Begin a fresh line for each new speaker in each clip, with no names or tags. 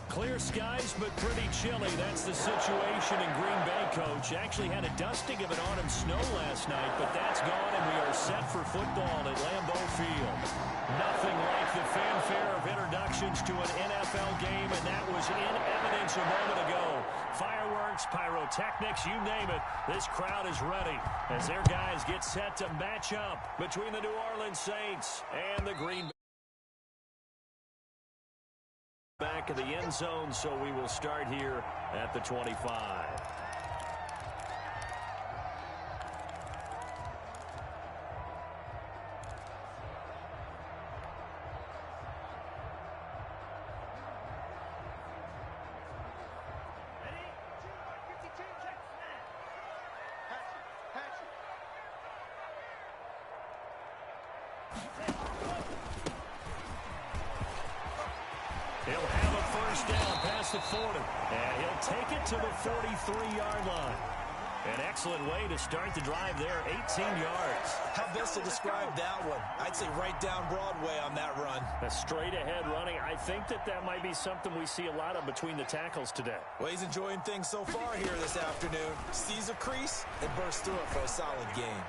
Clear skies, but pretty chilly. That's the situation in Green Bay, Coach. Actually had a dusting of an autumn snow last night, but that's gone, and we are set for football at Lambeau Field. Nothing like the fanfare of introductions to an NFL game, and that was in evidence a moment ago. Fireworks, pyrotechnics, you name it. This crowd is ready as their guys get set to match up between the New Orleans Saints and the Green Bay. Back of the end zone, so we will start here at the 25. He'll have a first down past the 40, and he'll take it to the 43-yard line. An excellent way to start the drive there, 18 yards.
How best to describe that one? I'd say right down Broadway on that run.
A straight-ahead running. I think that might be something we see a lot of between the tackles today.
Well, he's enjoying things so far here this afternoon. Sees a crease and bursts through it for a solid game.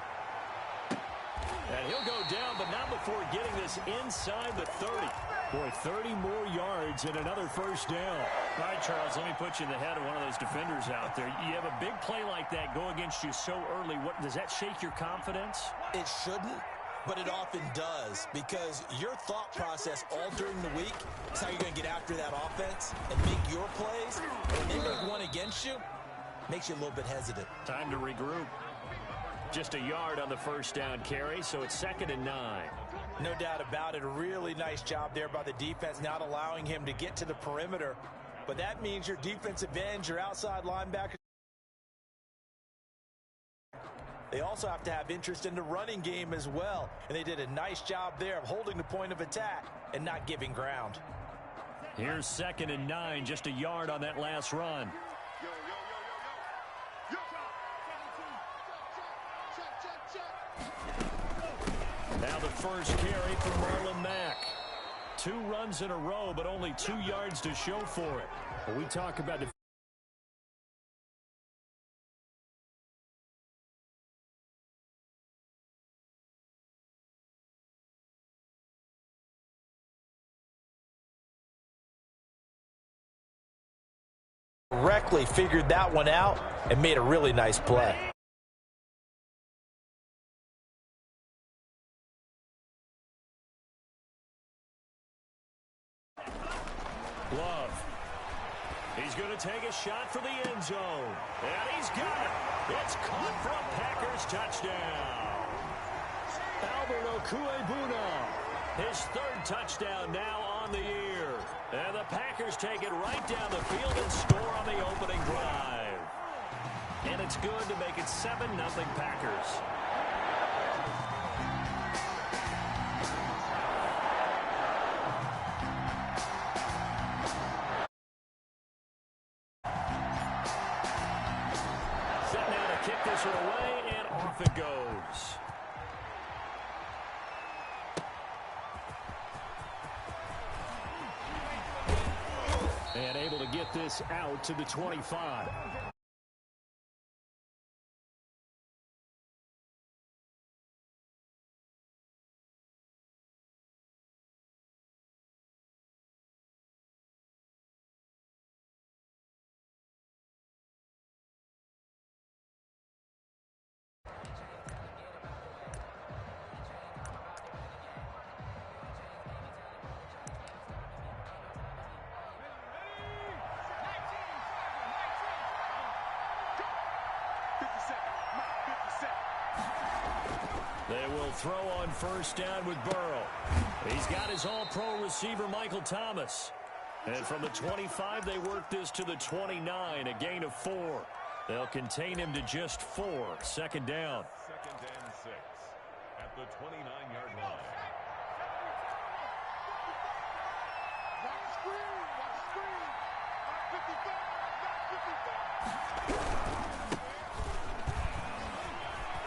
And he'll go down, but not before getting this inside the 30. Boy, 30 more yards and another first down. All right, Charles, let me put you in the head of one of those defenders out there. You have a big play like that go against you so early. What does that shake your confidence?
It shouldn't, but it often does, because your thought process all during the week is how you're going to get after that offense and make your plays. When they make one against you, makes you a little bit hesitant.
Time to regroup. Just a yard on the first down carry, so it's 2nd and 9.
No doubt about it. A really nice job there by the defense, not allowing him to get to the perimeter. But that means your defensive ends, your outside linebackers, they also have to have interest in the running game as well. And they did a nice job there of holding the point of attack and not giving ground.
Here's 2nd and 9, just a yard on that last run. Now the first carry for Marlon Mack. 2 runs in a row, but only 2 yards to show for it. When we talk about
correctly figured that one out and made a really nice play.
Love. He's going to take a shot for the end zone. And he's got it. It's caught for a Packers touchdown. Albert BCUYBMANE. His 3rd touchdown now on the year. And the Packers take it right down the field and score on the opening drive. And it's good to make it 7-0 Packers. Kick this one away, and off it goes. And able to get this out to the 25. They will throw on first down with Burrow. He's got his all-pro receiver, Michael Thomas. And from the 25, they work this to the 29, a gain of 4. They'll contain him to just 4. 2nd down.
2nd and 6 at the 29-yard line.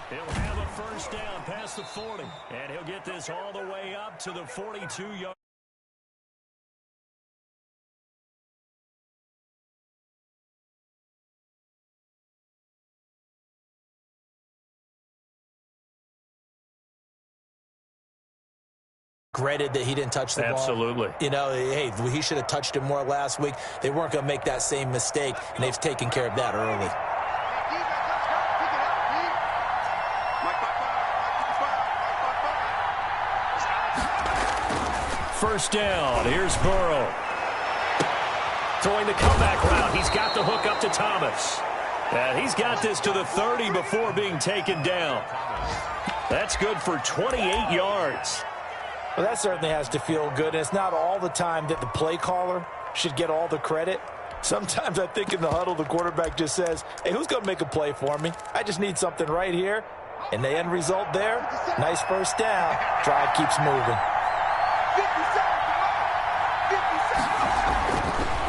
He'll have a first down past the 40, and he'll get this all the way up to the 42-yard
Regretted that he didn't touch the ball.
Absolutely.
You know, hey, he should have touched it more last week. They weren't going to make that same mistake, and they've taken care of that early.
First down. Here's Burrow. Throwing the comeback route. He's got the hook up to Thomas. And he's got this to the 30 before being taken down. That's good for 28 yards.
Well, that certainly has to feel good. And it's not all the time that the play caller should get all the credit. Sometimes I think in the huddle, the quarterback just says, hey, who's going to make a play for me? I just need something right here. And the end result there, nice first down. Drive keeps moving.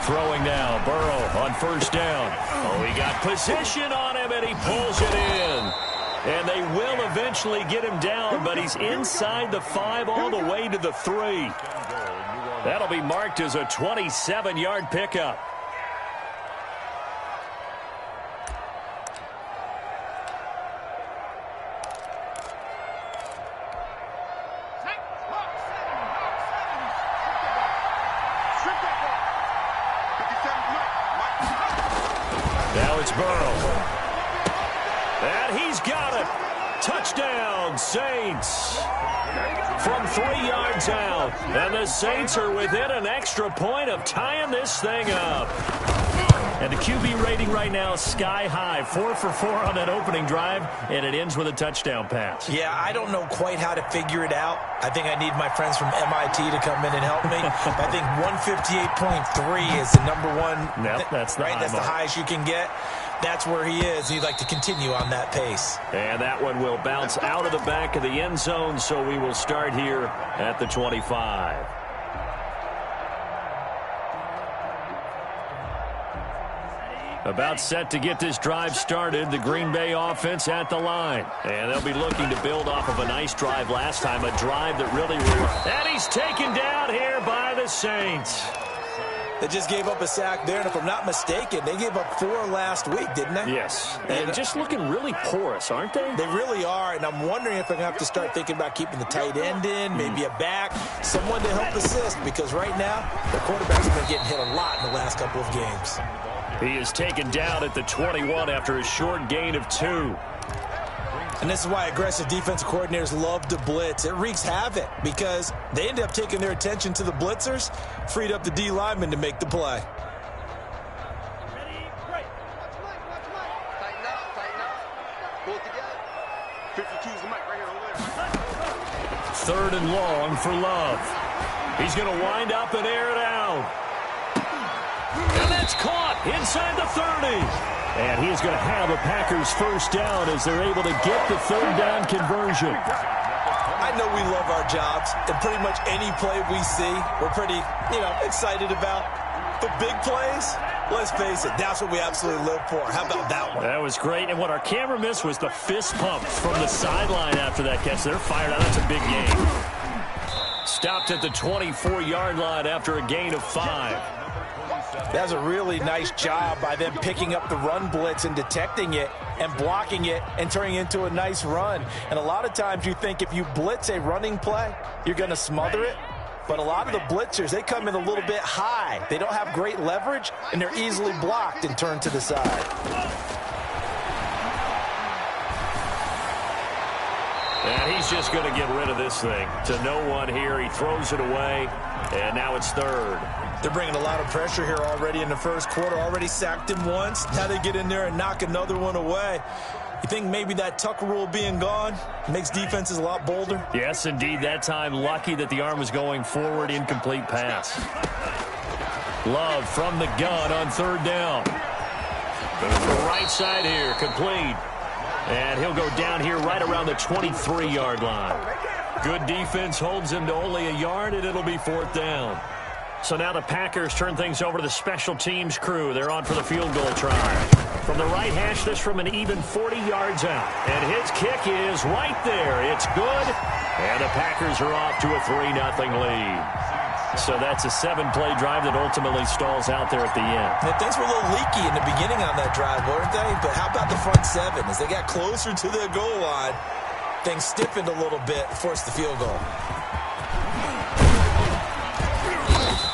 Throwing now, Burrow on first down. Oh, he got position on him, and he pulls it in. And they will eventually get him down, but he's inside the 5 all the way to the 3. That'll be marked as a 27-yard pickup. Now it's Burrow. And he's got it. Touchdown, Saints. From 3 yards out. And the Saints are within an extra point of tying this thing up. And the QB rating right now, sky high. 4 for 4 on that opening drive, and it ends with a touchdown pass.
Yeah, I don't know quite how to figure it out. I think I need my friends from MIT to come in and help me. I think 158.3 is the number one.
Yep, that's the
right. That's the
mark.
highest you can get. That's where he is. He'd like to continue on that pace.
And that one will bounce out of the back of the end zone, so we will start here at the 25. About set to get this drive started, the Green Bay offense at the line. And they'll be looking to build off of a nice drive last time, a drive that really worked. And he's taken down here by the Saints.
They just gave up a sack there, and if I'm not mistaken, they gave up 4 last week, didn't they?
Yes, and just looking really porous, aren't they?
They really are, and I'm wondering if they're going to have to start thinking about keeping the tight end in, maybe a back, someone to help assist, because right now, the quarterback's been getting hit a lot in the last couple of games.
He is taken down at the 21 after a short gain of 2.
And this is why aggressive defensive coordinators love to blitz. It wreaks havoc because they end up taking their attention to the blitzers, freed up the D lineman to make the play.
Ready, break. Tighten up. Pull it together. 52's the mic right here over there.
3rd and long for Love. He's going to wind up and air it out. And that's caught inside the 30. And he's going to have a Packers first down as they're able to get the 3rd down conversion.
I know we love our jobs, and pretty much any play we see, we're pretty, excited about. But big plays, let's face it, that's what we absolutely live for. How about that one?
That was great. And what our camera missed was the fist pump from the sideline after that catch. They're fired out. That's a big game. Stopped at the 24-yard line after a gain of 5.
That's a really nice job by them picking up the run blitz and detecting it and blocking it and turning it into a nice run. And a lot of times you think if you blitz a running play, you're going to smother it. But a lot of the blitzers, they come in a little bit high. They don't have great leverage, and they're easily blocked and turned to the side.
And he's just going to get rid of this thing. To no one here. He throws it away, and now it's 3rd.
They're bringing a lot of pressure here already in the first quarter. Already sacked him once. Now they get in there and knock another one away. You think maybe that Tucker rule being gone makes defenses a lot bolder?
Yes, indeed. That time, lucky that the arm was going forward. Incomplete pass. Love from the gun on 3rd down. The right side here, complete. And he'll go down here right around the 23-yard line. Good defense holds him to only a yard, and it'll be 4th down. So now the Packers turn things over to the special teams crew. They're on for the field goal try. From the right hash, this from an even 40 yards out. And his kick is right there. It's good. And the Packers are off to a 3-0 lead. So that's a 7-play drive that ultimately stalls out there at the end.
And things were a little leaky in the beginning on that drive, weren't they? But how about the front 7? As they got closer to the goal line, things stiffened a little bit, forced the field goal.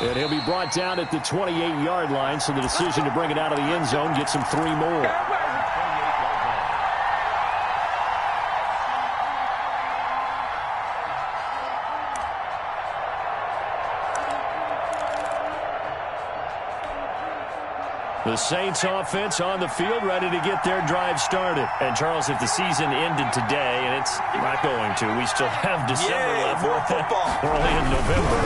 And he'll be brought down at the 28-yard line, so the decision to bring it out of the end zone gets him 3 more. The Saints offense on the field, ready to get their drive started. And, Charles, if the season ended today, and it's not going to, we still have December left.
More football.
We're only in November.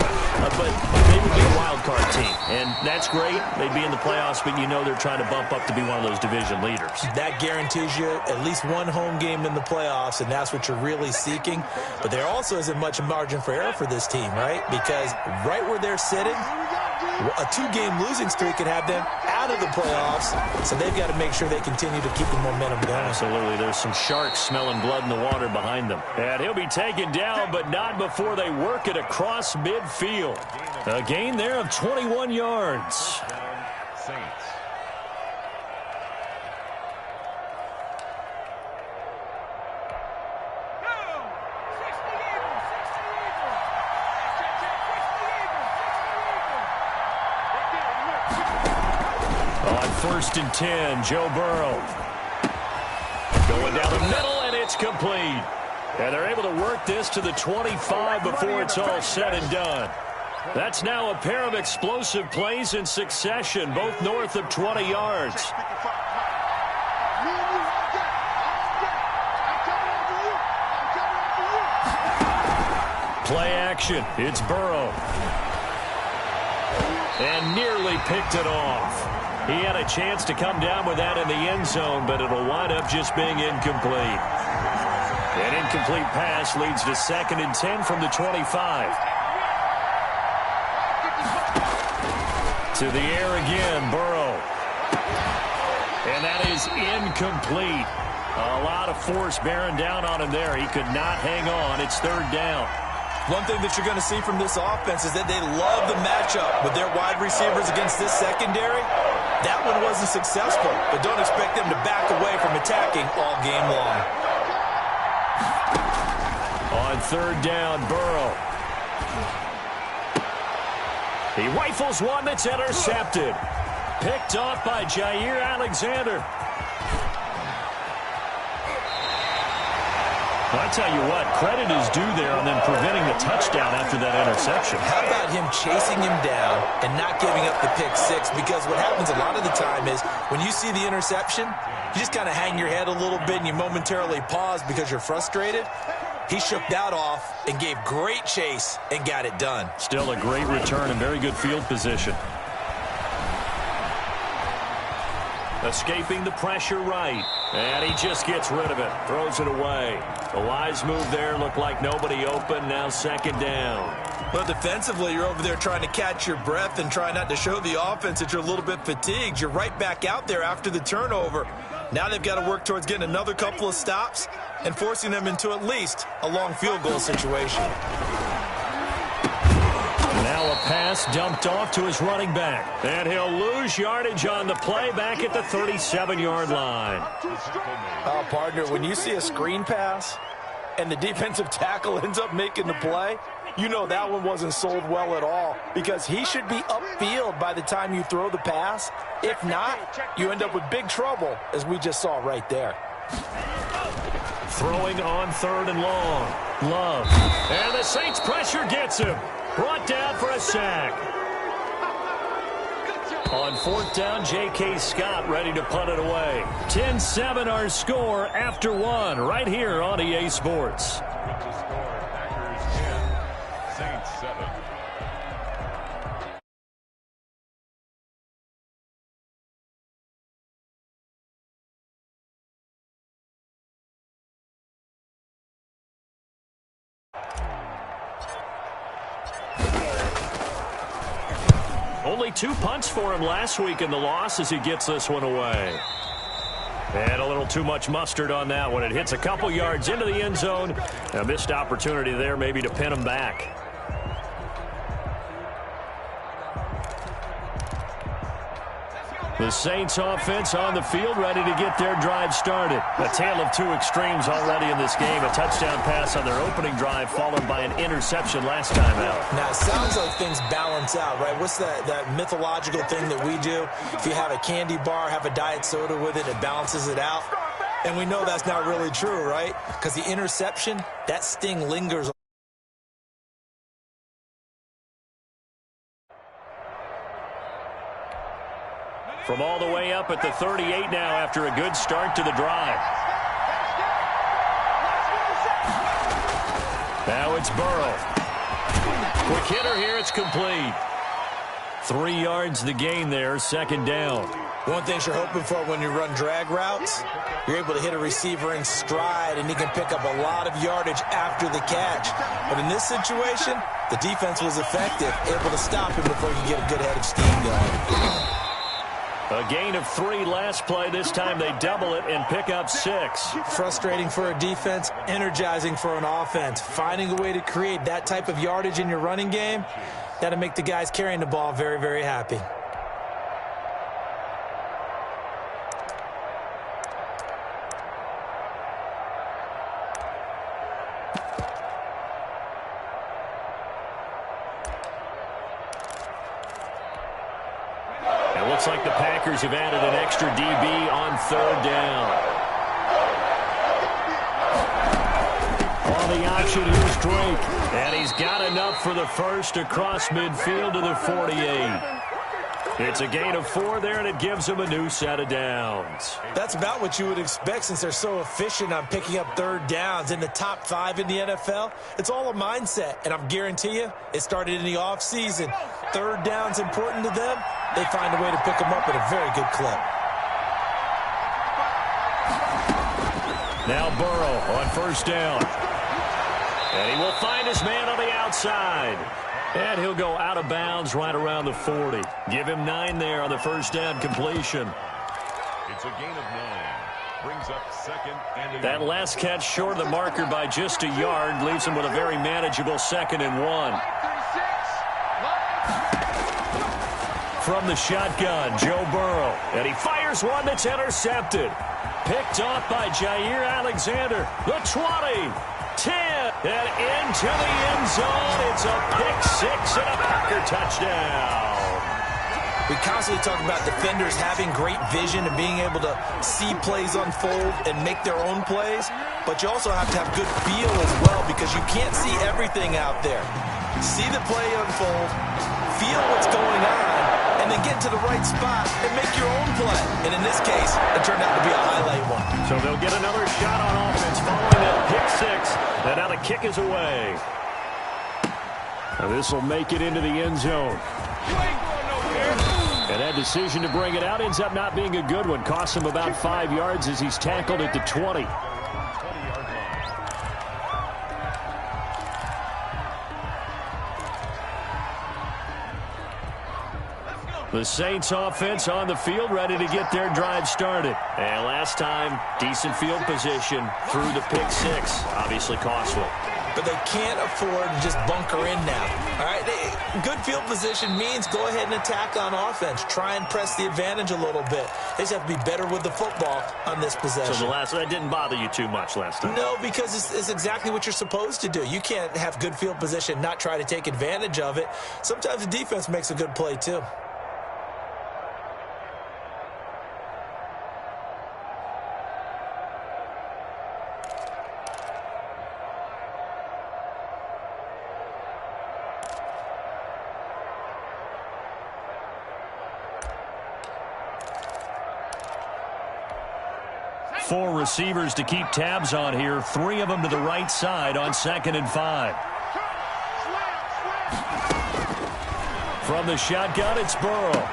But they would be a wild card team. And that's great. They'd be in the playoffs, but you know they're trying to bump up to be one of those division leaders.
That guarantees you at least one home game in the playoffs, and that's what you're really seeking. But there also isn't much margin for error for this team, right? Because right where they're sitting, a 2-game losing streak could have them out of the playoffs, so they've got to make sure they continue to keep the momentum going.
Absolutely. There's some sharks smelling blood in the water behind them. And he'll be taken down, but not before they work it across midfield. A gain there of 21 yards.
Saints.
On 1st and 10, Joe Burrow. Going down the middle, and it's complete. And they're able to work this to the 25 before it's all said and done. That's now a pair of explosive plays in succession, both north of 20 yards. Play action. It's Burrow. And nearly picked it off. He had a chance to come down with that in the end zone, but it'll wind up just being incomplete. An incomplete pass leads to 2nd and 10 from the 25. To the air again, Burrow. And that is incomplete. A lot of force bearing down on him there. He could not hang on. It's 3rd down.
One thing that you're going to see from this offense is that they love the matchup with their wide receivers against this secondary. That one wasn't successful, but don't expect them to back away from attacking all game long.
On 3rd down, Burrow. He rifles one that's intercepted. Picked off by Jair Alexander. I tell you what, credit is due there on them preventing the touchdown after that interception.
How about him chasing him down and not giving up the pick 6? Because what happens a lot of the time is when you see the interception, you just kind of hang your head a little bit and you momentarily pause because you're frustrated. He shook that off and gave great chase and got it done.
Still a great return and very good field position. Escaping the pressure right. And he just gets rid of it. Throws it away. The wise move there. Looked like nobody open. Now 2nd down.
But defensively, you're over there trying to catch your breath and try not to show the offense that you're a little bit fatigued. You're right back out there after the turnover. Now they've got to work towards getting another couple of stops and forcing them into at least a long field goal situation.
Now a pass dumped off to his running back. And he'll lose yardage on the play back at the 37-yard line.
Oh, partner, when you see a screen pass and the defensive tackle ends up making the play, you know that one wasn't sold well at all because he should be upfield by the time you throw the pass. If not, you end up with big trouble, as we just saw right there.
Throwing on 3rd and long. Love. And the Saints pressure gets him. Brought down for a sack. On 4th down, J.K. Scott ready to punt it away. 10-7 our score after 1 right here on EA Sports.
With the score, Packers 10, Saints 7.
Only 2 punts for him last week in the loss as he gets this one away. And a little too much mustard on that one. It hits a couple yards into the end zone. A missed opportunity there maybe to pin him back. The Saints offense on the field, ready to get their drive started. A tale of two extremes already in this game. A touchdown pass on their opening drive, followed by an interception last time out.
Now, it sounds like things balance out, right? What's that mythological thing that we do? If you have a candy bar, have a diet soda with it, it balances it out. And we know that's not really true, right? Because the interception, that sting lingers.
From all the way up at the 38 now after a good start to the drive. Now it's Burrow. Quick hitter here, it's complete. 3 yards the gain there, second down.
One thing you're hoping for when you run drag routes, you're able to hit a receiver in stride, and he can pick up a lot of yardage after the catch. But in this situation, the defense was effective, able to stop him before he could get a good head of steam going.
A gain of 3 last play. This time they double it and pick up 6.
Frustrating for a defense, energizing for an offense. Finding a way to create that type of yardage in your running game, that'll make the guys carrying the ball very, very happy.
Looks like the Packers have added an extra DB on third down. On the option, here's Drake. And he's got enough for the first across midfield to the 48. It's a gain of 4 there, and it gives him a new set of downs.
That's about what you would expect since they're so efficient on picking up third downs. In the top 5 in the NFL, it's all a mindset. And I'm guarantee you, it started in the offseason. Third down's important to them. They find a way to pick them up at a very good clip.
Now Burrow on first down. And he will find his man on the outside. And he'll go out of bounds right around the 40. Give him 9 there on the first down completion.
It's a gain of 9. Brings up second and
that last catch short of the marker by just a yard leaves him with a very manageable 2nd and 1. From the shotgun, Joe Burrow. And he fires one that's intercepted. Picked off by Jair Alexander. The 20, 10, and into the end zone. It's a pick-6 and a Packer touchdown.
We constantly talk about defenders having great vision and being able to see plays unfold and make their own plays. But you also have to have good feel as well because you can't see everything out there. See the play unfold, feel what's going on, and then get to the right spot and make your own play. And in this case, it turned out to be a highlight one.
So they'll get another shot on offense following that pick-6. And now the kick is away. Now this will make it into the end zone. And that decision to bring it out ends up not being a good one. Costs him about 5 yards as he's tackled at the 20. The Saints offense on the field ready to get their drive started. And last time, decent field position through the pick-6. Obviously costly.
But they can't afford to just bunker in now. All right, good field position means go ahead and attack on offense. Try and press the advantage a little bit. They just have to be better with the football on this possession.
So that didn't bother you too much last time?
No, because it's exactly what you're supposed to do. You can't have good field position, not try to take advantage of it. Sometimes the defense makes a good play too.
Four receivers to keep tabs on here. 3 of them to the right side on 2nd and 5. From the shotgun, it's Burrow.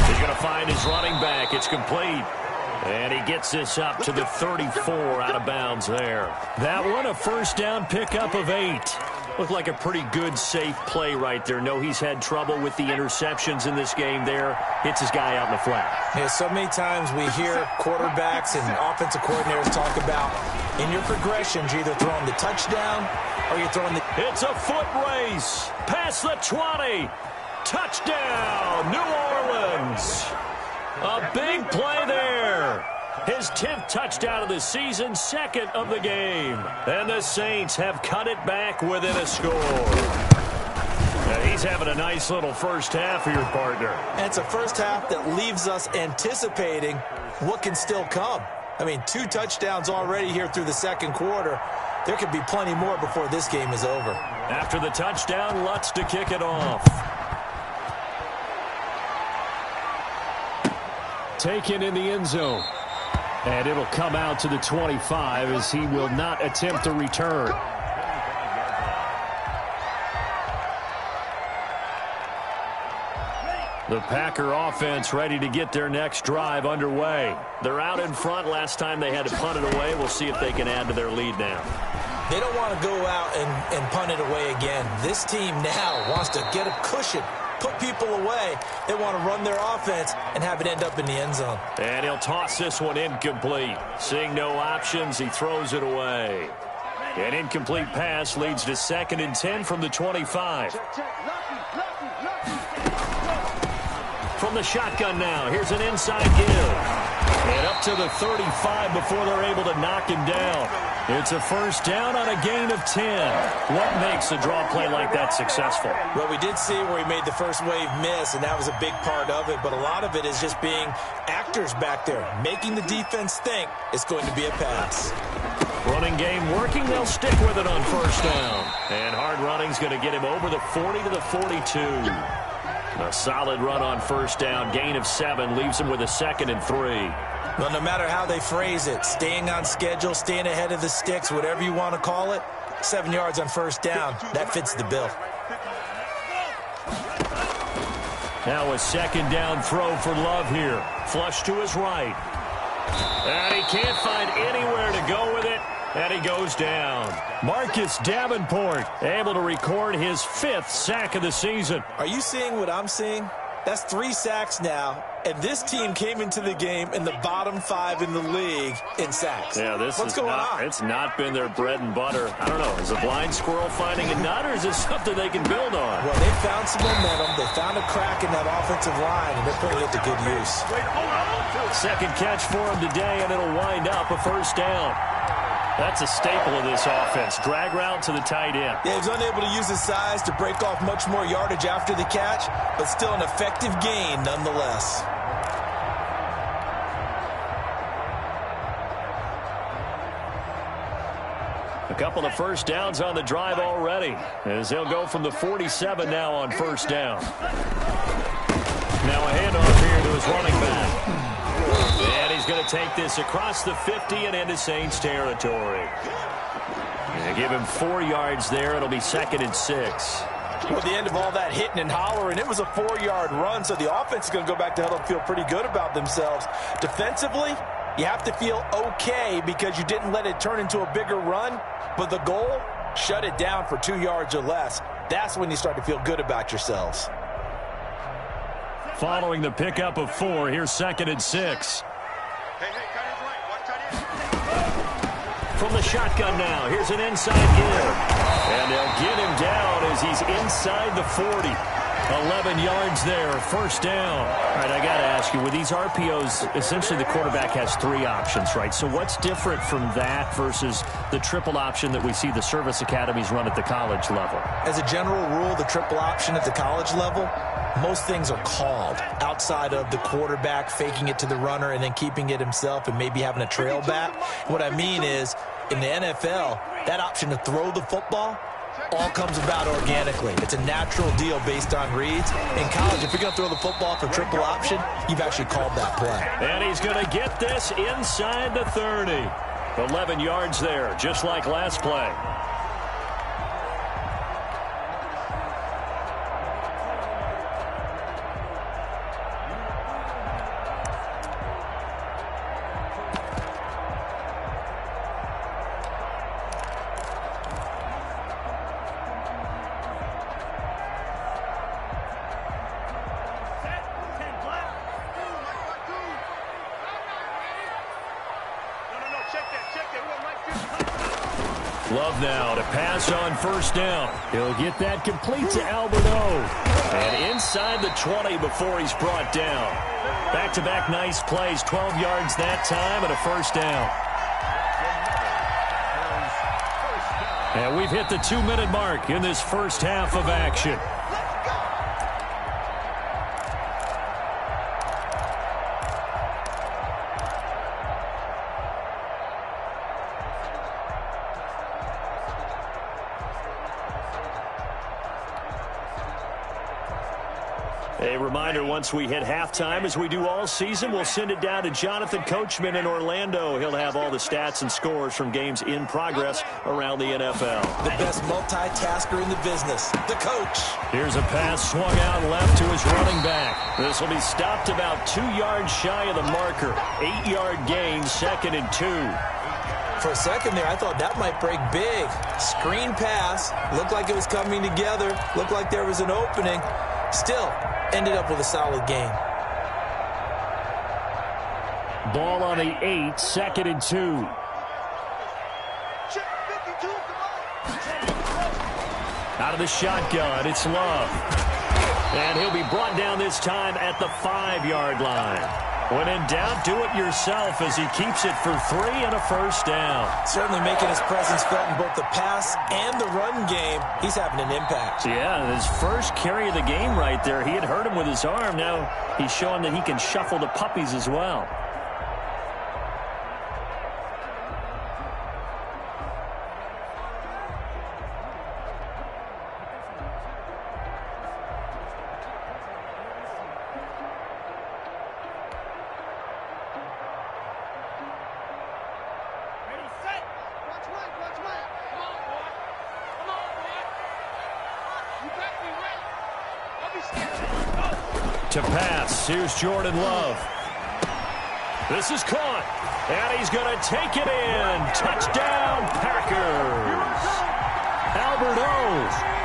He's going to find his running back. It's complete. And he gets this up to the 34 out of bounds there. That one, a first down pickup of 8. Looked like a pretty good, safe play right there. No, he's had trouble with the interceptions in this game there. Hits his guy out in the flat.
Yeah, so many times we hear quarterbacks and offensive coordinators talk about in your progressions, you're either throwing the touchdown or you're throwing the...
It's a foot race. Past the 20. Touchdown, New Orleans. A big play there. His 10th touchdown of the season, 2nd of the game. And the Saints have cut it back within a score. Now he's having a nice little first half here, partner.
And it's a first half that leaves us anticipating what can still come. I mean, 2 touchdowns already here through the second quarter. There could be plenty more before this game is over.
After the touchdown, Lutz to kick it off. Taken in the end zone. And it'll come out to the 25 as he will not attempt to return. The Packer offense ready to get their next drive underway. They're out in front. Last time they had to punt it away. We'll see if they can add to their lead now.
They don't want to go out and punt it away again. This team now wants to get a cushion, put people away. They want to run their offense and have it end up in the end zone.
And he'll toss this one incomplete. Seeing no options, he throws it away. An incomplete pass leads to 2nd and 10 from the 25. From the shotgun now, here's an inside give. And up to the 35 before they're able to knock him down. It's a first down on a gain of 10. What makes a draw play like that successful?
Well, we did see where he made the first wave miss, and that was a big part of it. But a lot of it is just being actors back there, making the defense think it's going to be a pass.
Running game working. They'll stick with it on first down. And hard running's going to get him over the 40 to the 42. A solid run on first down. Gain of 7 leaves him with a 2nd and 3.
Well, no matter how they phrase it, staying on schedule, staying ahead of the sticks, whatever you want to call it, 7 yards on first down, that fits the bill.
Now a 2nd down throw for Love here. Flush to his right. And he can't find anywhere to go with it. And he goes down. Marcus Davenport able to record his 5th sack of the season.
Are you seeing what I'm seeing? That's 3 sacks now, and this team came into the game in the bottom 5 in the league in sacks.
Yeah,
What's going on?
It's not been their bread and butter. I don't know. Is a blind squirrel finding a nut, or is this something they can build on?
Well, they found some momentum. They found a crack in that offensive line, and they're putting it to good use.
2nd catch for him today, and it'll wind up a first down. That's a staple of this offense. Drag route to the tight end.
Yeah, he was unable to use his size to break off much more yardage after the catch, but still an effective gain nonetheless.
A couple of first downs on the drive already, as they'll go from the 47 now on first down. Now a handoff here to his running back. And he's going to take this across the 50 and into Saints territory. And give him 4 yards there. It'll be 2nd and 6.
Well, the end of all that hitting and hollering, it was a 4-yard run, so the offense is going to go back to huddle and feel pretty good about themselves. Defensively, you have to feel okay because you didn't let it turn into a bigger run, but the goal, shut it down for 2 yards or less. That's when you start to feel good about yourselves.
Following the pickup of 4, here's 2nd and 6. From the shotgun now, here's an inside give. And they'll get him down as he's inside the 40. 11 yards there, first down. All right, I got to ask you, with these RPOs, essentially the quarterback has 3 options, right? So what's different from that versus the triple option that we see the service academies run at the college level?
As a general rule, the triple option at the college level, most things are called outside of the quarterback faking it to the runner and then keeping it himself and maybe having a trail back. What I mean is, in the NFL, that option to throw the football all comes about organically. It's a natural deal based on reads. In college, if you're going to throw the football for triple option, you've actually called that play.
And he's going to get this inside the 30. 11 yards there, just like last play. Love now to pass on first down. He'll get that complete to Alberto. And inside the 20 before he's brought down. Back-to-back nice plays, 12 yards that time and a first down. And we've hit the 2-minute mark in this first half of action. A reminder, once we hit halftime, as we do all season, we'll send it down to Jonathan Coachman in Orlando. He'll have all the stats and scores from games in progress around the NFL.
The best multitasker in the business, the coach.
Here's a pass swung out left to his running back. This will be stopped about 2 yards shy of the marker. 8-yard gain, 2nd and 2.
For a second there, I thought that might break big. Screen pass. Looked like it was coming together. Looked like there was an opening. Still, ended up with a solid game.
Ball on the 8, 2nd and 2. Out of the shotgun, it's Love. And he'll be brought down this time at the 5-yard line. When in doubt, do it yourself as he keeps it for 3 and a first down.
Certainly making his presence felt in both the pass and the run game. He's having an impact.
Yeah, his first carry of the game right there. He had hurt him with his arm. Now he's showing that he can shuffle the puppies as well. To pass, here's Jordan Love. This is caught, and he's going to take it in. Touchdown, Packers. Alberto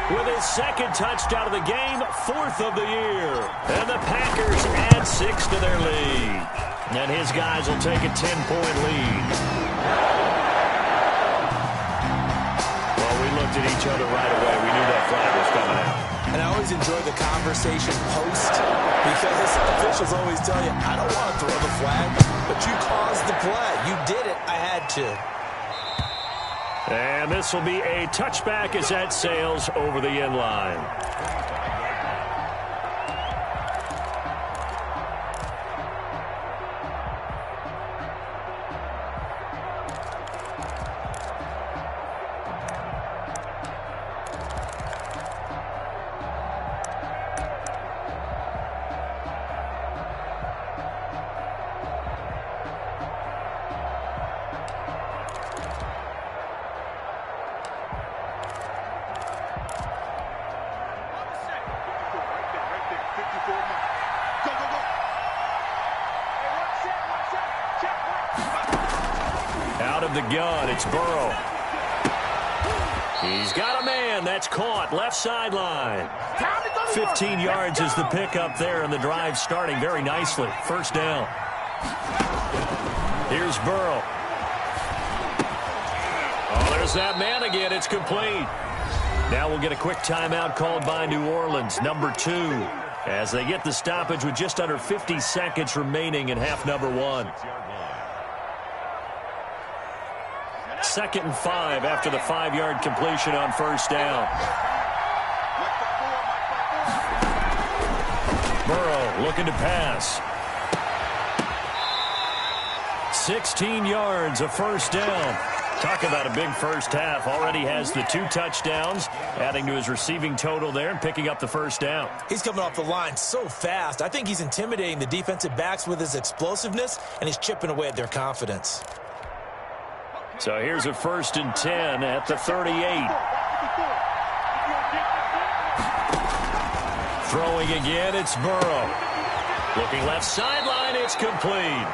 with his 2nd touchdown of the game, 4th of the year. And the Packers add 6 to their lead. And his guys will take a 10-point lead. Well, we looked at each other right away. We knew that flag was coming out.
And I always enjoy the conversation post because officials always tell you, I don't want to throw the flag, but you caused the play. You did it. I had to.
And this will be a touchback as that sails over the end line. The gun, it's Burrow. He's got a man. That's caught. Left sideline. 15 yards is the pickup there, and the drive starting very nicely. First down. Here's Burrow. Oh, there's that man again. It's complete. Now we'll get a quick timeout called by New Orleans, number 2, as they get the stoppage with just under 50 seconds remaining in half number 1. 2nd and 5 after the 5-yard completion on first down. Burrow looking to pass. 16 yards, a first down. Talk about a big first half. Already has the 2 touchdowns, adding to his receiving total there and picking up the first down.
He's coming off the line so fast. I think he's intimidating the defensive backs with his explosiveness, and he's chipping away at their confidence.
So here's a 1st and 10 at the 38. Throwing again, it's Burrow. Looking left sideline, it's complete.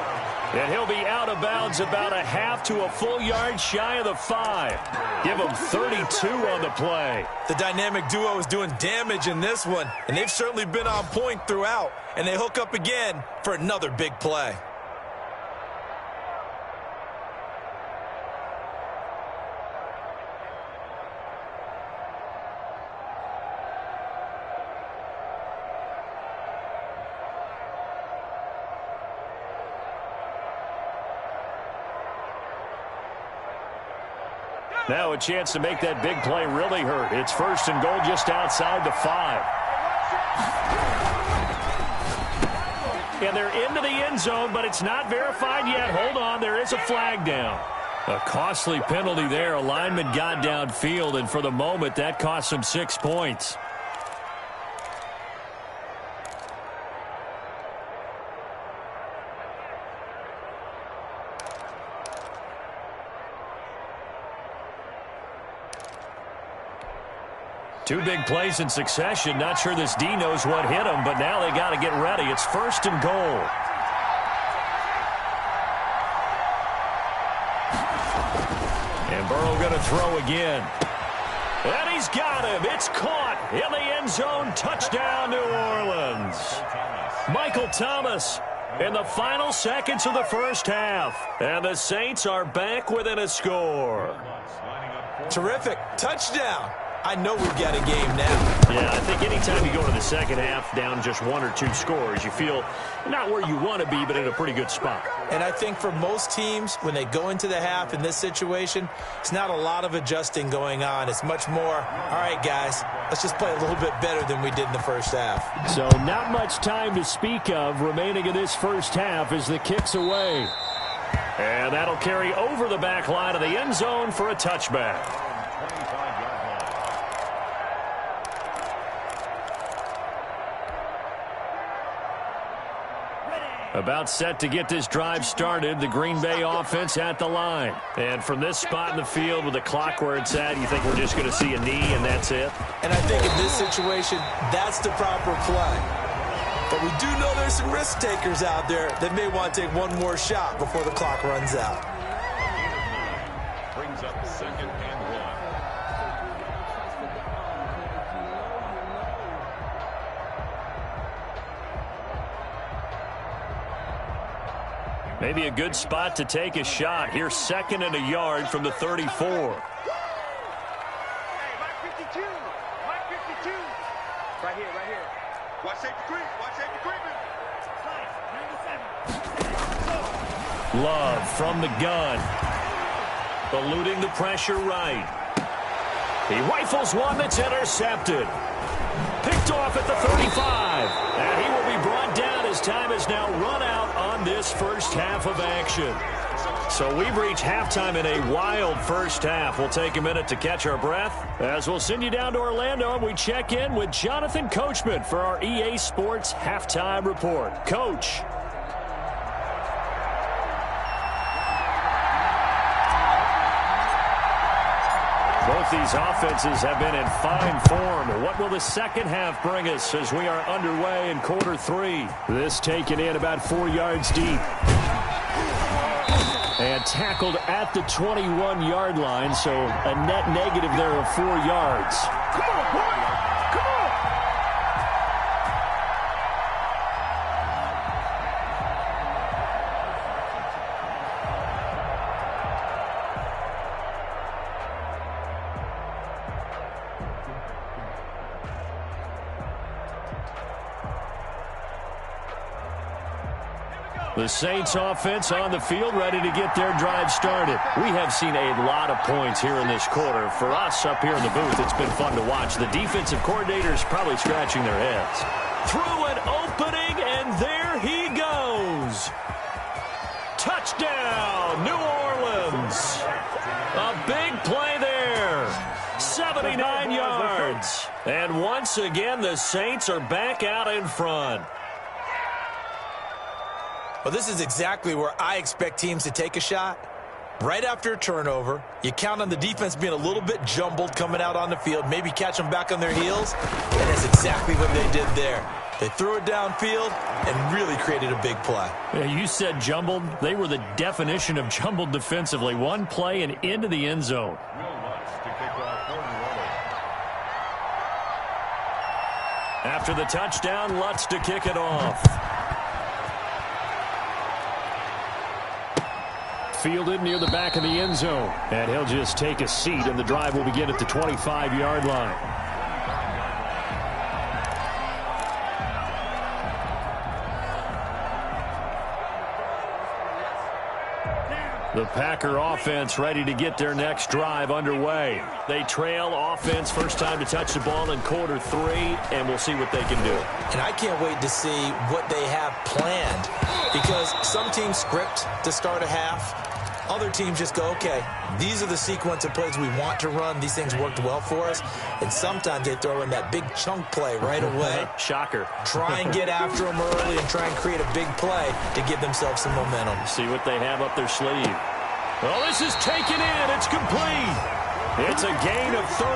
And he'll be out of bounds about a half to a full yard shy of the 5. Give him 32 on the play.
The dynamic duo is doing damage in this one, and they've certainly been on point throughout. And they hook up again for another big play.
Now a chance to make that big play really hurt. It's 1st and goal just outside the 5. And they're into the end zone, but it's not verified yet. Hold on, there is a flag down. A costly penalty there. A lineman got downfield, and for the moment, that cost him 6 points. Two big plays in succession. Not sure this D knows what hit him, but now they got to get ready. It's 1st and goal. And Burrow going to throw again. And he's got him. It's caught in the end zone. Touchdown, New Orleans. Michael Thomas in the final seconds of the first half. And the Saints are back within a score.
Terrific. Touchdown. I know we've got a game now.
Yeah, I think anytime you go to the second half down just 1 or 2 scores, you feel not where you want to be, but in a pretty good spot.
And I think for most teams, when they go into the half in this situation, it's not a lot of adjusting going on. It's much more, all right, guys, let's just play a little bit better than we did in the first half.
So not much time to speak of remaining in this first half as the kick's away. And that'll carry over the back line of the end zone for a touchback. About set to get this drive started. The Green Bay offense at the line. And from this spot in the field with the clock where it's at, you think we're just going to see a knee and that's it?
And I think in this situation, that's the proper play. But we do know there's some risk takers out there that may want to take one more shot before the clock runs out.
Brings up 2nd and 1.
Maybe a good spot to take a shot. Here's 2nd and a yard from the 34.
Hey, Mike 52. Mike 52. Right here, right here. Watch safety creep. Watch safety creeping. 97.
Love from the gun. Eluding the pressure right. He rifles one that's intercepted. Picked off at the 35. And he will be brought down as time has now run out on this first half of action. So we've reached halftime in a wild first half. We'll take a minute to catch our breath as we'll send you down to Orlando and we check in with Jonathan Coachman for our EA Sports Halftime Report. Coach. Both these offenses have been in fine form. What will the second half bring us as we are underway in quarter 3? This taken in about 4 yards deep. And tackled at the 21-yard line, so a net negative there of 4 yards.
Come on, boy. Come on.
The Saints offense on the field ready to get their drive started. We have seen a lot of points here in this quarter. For us up here in the booth, it's been fun to watch. The defensive coordinators probably scratching their heads. Through an opening, and there he goes. Touchdown, New Orleans. A big play there. 79 yards. And once again, the Saints are back out in front.
Well, this is exactly where I expect teams to take a shot. Right after a turnover, you count on the defense being a little bit jumbled coming out on the field, maybe catch them back on their heels, and that's exactly what they did there. They threw it downfield and really created a big play.
Yeah, you said jumbled. They were the definition of jumbled defensively. One play and into the end zone. After the touchdown, Lutz to kick it off. Fielded near the back of the end zone. And he'll just take a seat, and the drive will begin at the 25-yard line. The Packer offense ready to get their next drive underway. They trail offense, first time to touch the ball in quarter 3, and we'll see what they can do.
And I can't wait to see what they have planned, because some teams script to start a half. Other teams just go, okay, these are the sequence of plays we want to run. These things worked well for us. And sometimes they throw in that big chunk play right away.
Shocker.
Try and get after them early and try and create a big play to give themselves some momentum.
See what they have up their sleeve. Well, this is taken in. It's complete. It's a gain of 35.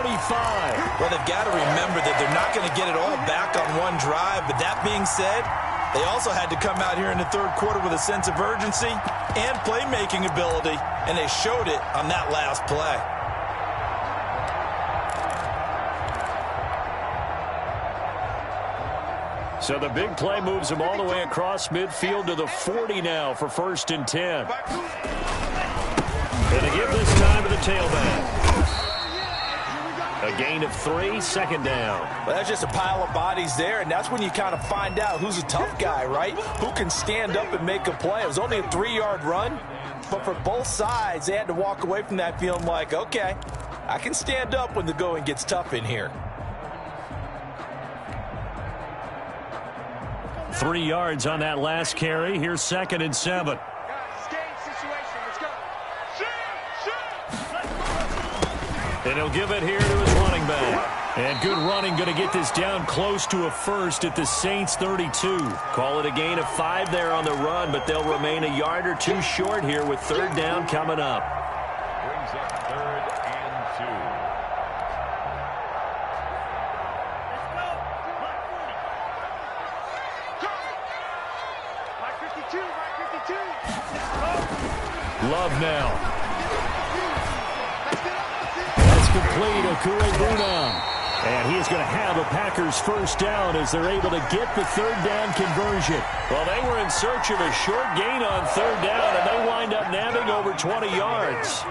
Well, they've got to remember that they're not going to get it all back on one drive. But that being said, they also had to come out here in the third quarter with a sense of urgency and playmaking ability, and they showed it on that last play.
So the big play moves them all the way across midfield to the 40 now for 1st and 10. Going to give this time to the tailback. A gain of 3, 2nd down.
Well, that's just a pile of bodies there, and that's when you kind of find out who's a tough guy, right? Who can stand up and make a play. It was only a 3-yard run, but for both sides, they had to walk away from that feeling like, okay, I can stand up when the going gets tough in here.
3 yards on that last carry. Here's 2nd and 7. And he'll give it here to his running back. And good running, going to get this down close to a first at the Saints 32. Call it a gain of 5 there on the run, but they'll remain a yard or 2 short here with 3rd down coming up.
Brings up 3rd and 2.
Love now. That's complete. BCUYBMANE. And he is going to have a Packers 1st down as they're able to get the 3rd down conversion. Well, they were in search of a short gain on 3rd down, and they wind up nabbing over 20 yards.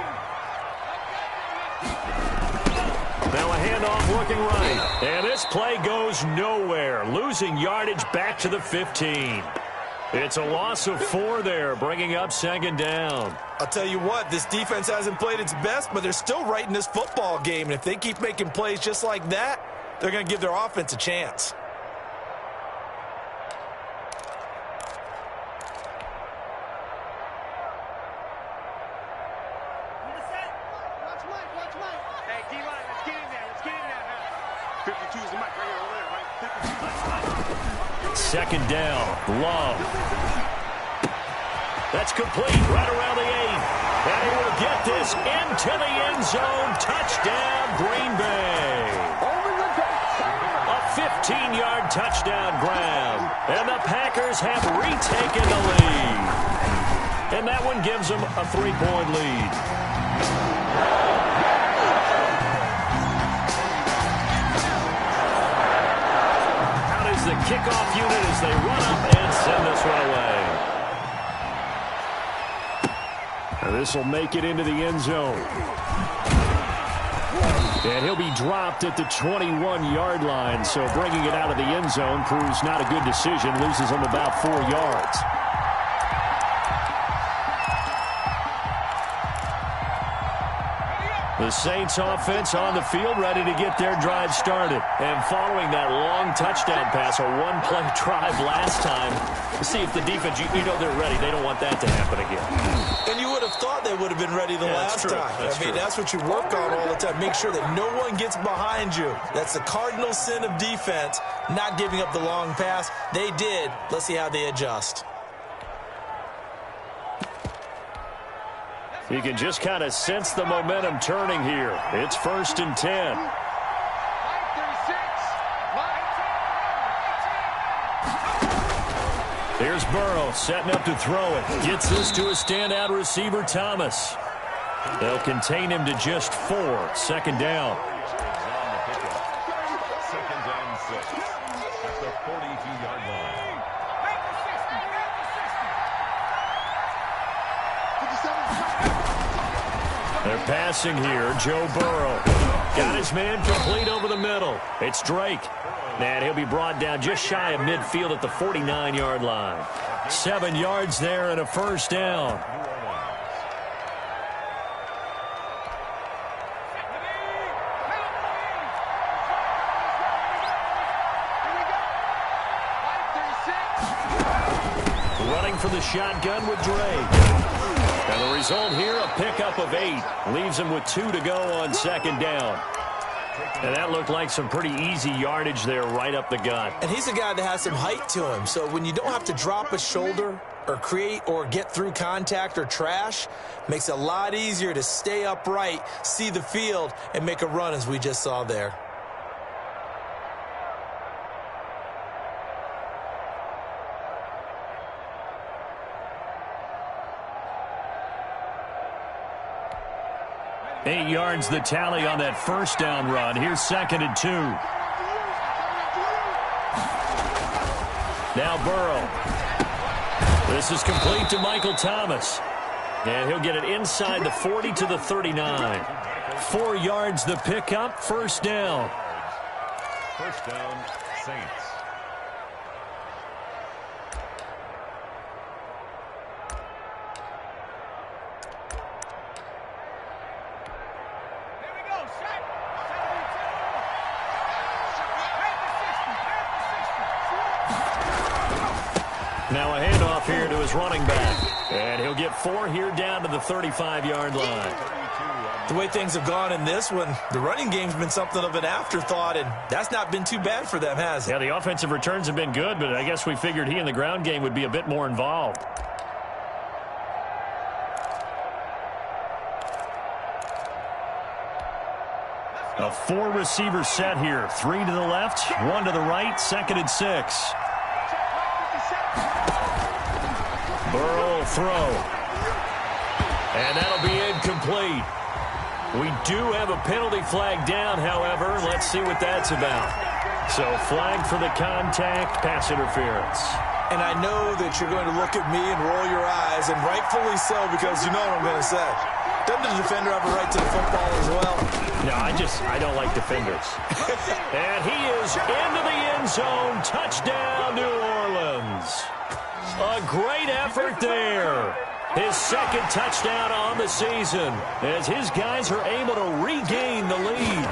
Now a handoff looking right. And this play goes nowhere. Losing yardage back to the 15. It's a loss of 4 there, bringing up 2nd down.
I'll tell you what, this defense hasn't played its best, but they're still right in this football game. And if they keep making plays just like that, they're going to give their offense a chance.
Hey, D-line, let's get in there. Let's get in there. 52's the mic right here, over there, right? 52.
2nd down. Love. That's complete right around the 8. And he will get this into the end zone. Touchdown, Green Bay. A 15-yard touchdown grab. And the Packers have retaken the lead. And that one gives them a 3-point lead. The kickoff unit as they run up and send this one away. And this will make it into the end zone. And he'll be dropped at the 21-yard line, so bringing it out of the end zone proves not a good decision. Loses him about 4 yards. The Saints offense on the field ready to get their drive started. And following that long touchdown pass, a one-play drive last time, see if the defense, you know they're ready. They don't want that to happen again.
And you would have thought they would have been ready the last time. I mean, that's what you work on all the time. Make sure that no one gets behind you. That's the cardinal sin of defense, not giving up the long pass. They did. Let's see how they adjust.
You can just kind of sense the momentum turning here. It's 1st and 10. Here's Burrow setting up to throw it. Gets this to a standout receiver, Thomas. They'll contain him to just 4. 2nd down.
2nd and 6 at the 42-yard line.
They're passing here. Joe Burrow got his man complete over the middle. It's Drake. And he'll be brought down just shy of midfield at the 49-yard line. 7 yards there and a 1st down. running for the shotgun with Drake. And the result here, a pickup of 8. Leaves him with 2 to go on second down. And that looked like some pretty easy yardage there right up the gut.
And he's a guy that has some height to him. So when you don't have to drop a shoulder or create or get through contact or trash, makes it a lot easier to stay upright, see the field, and make a run as we just saw there.
Eight yards the tally on that first down run. Here's 2nd and 2. Now Burrow. This is complete to Michael Thomas. And he'll get it inside the 40 to the 39. 4 yards the pickup, first down.
First down, Saints.
Now a handoff here to his running back. And he'll get 4 here down to the 35-yard line.
The way things have gone in this one, the running game's been something of an afterthought, and that's not been too bad for them, has it?
Yeah, the offensive returns have been good, but I guess we figured he in the ground game would be a bit more involved. A 4-receiver set here. 3 to the left, 1 to the right, 2nd and 6. Burrow will throw. And that'll be incomplete. We do have a penalty flag down, however. Let's see what that's about. So flag for the contact, pass interference.
And I know that you're going to look at me and roll your eyes, and rightfully so, because you know what I'm going to say. Doesn't the defender have a right to the football as well?
No, I don't like defenders. And he is into the end zone. Touchdown, New Orleans. A great effort there. His 2nd touchdown on the season as his guys are able to regain the lead.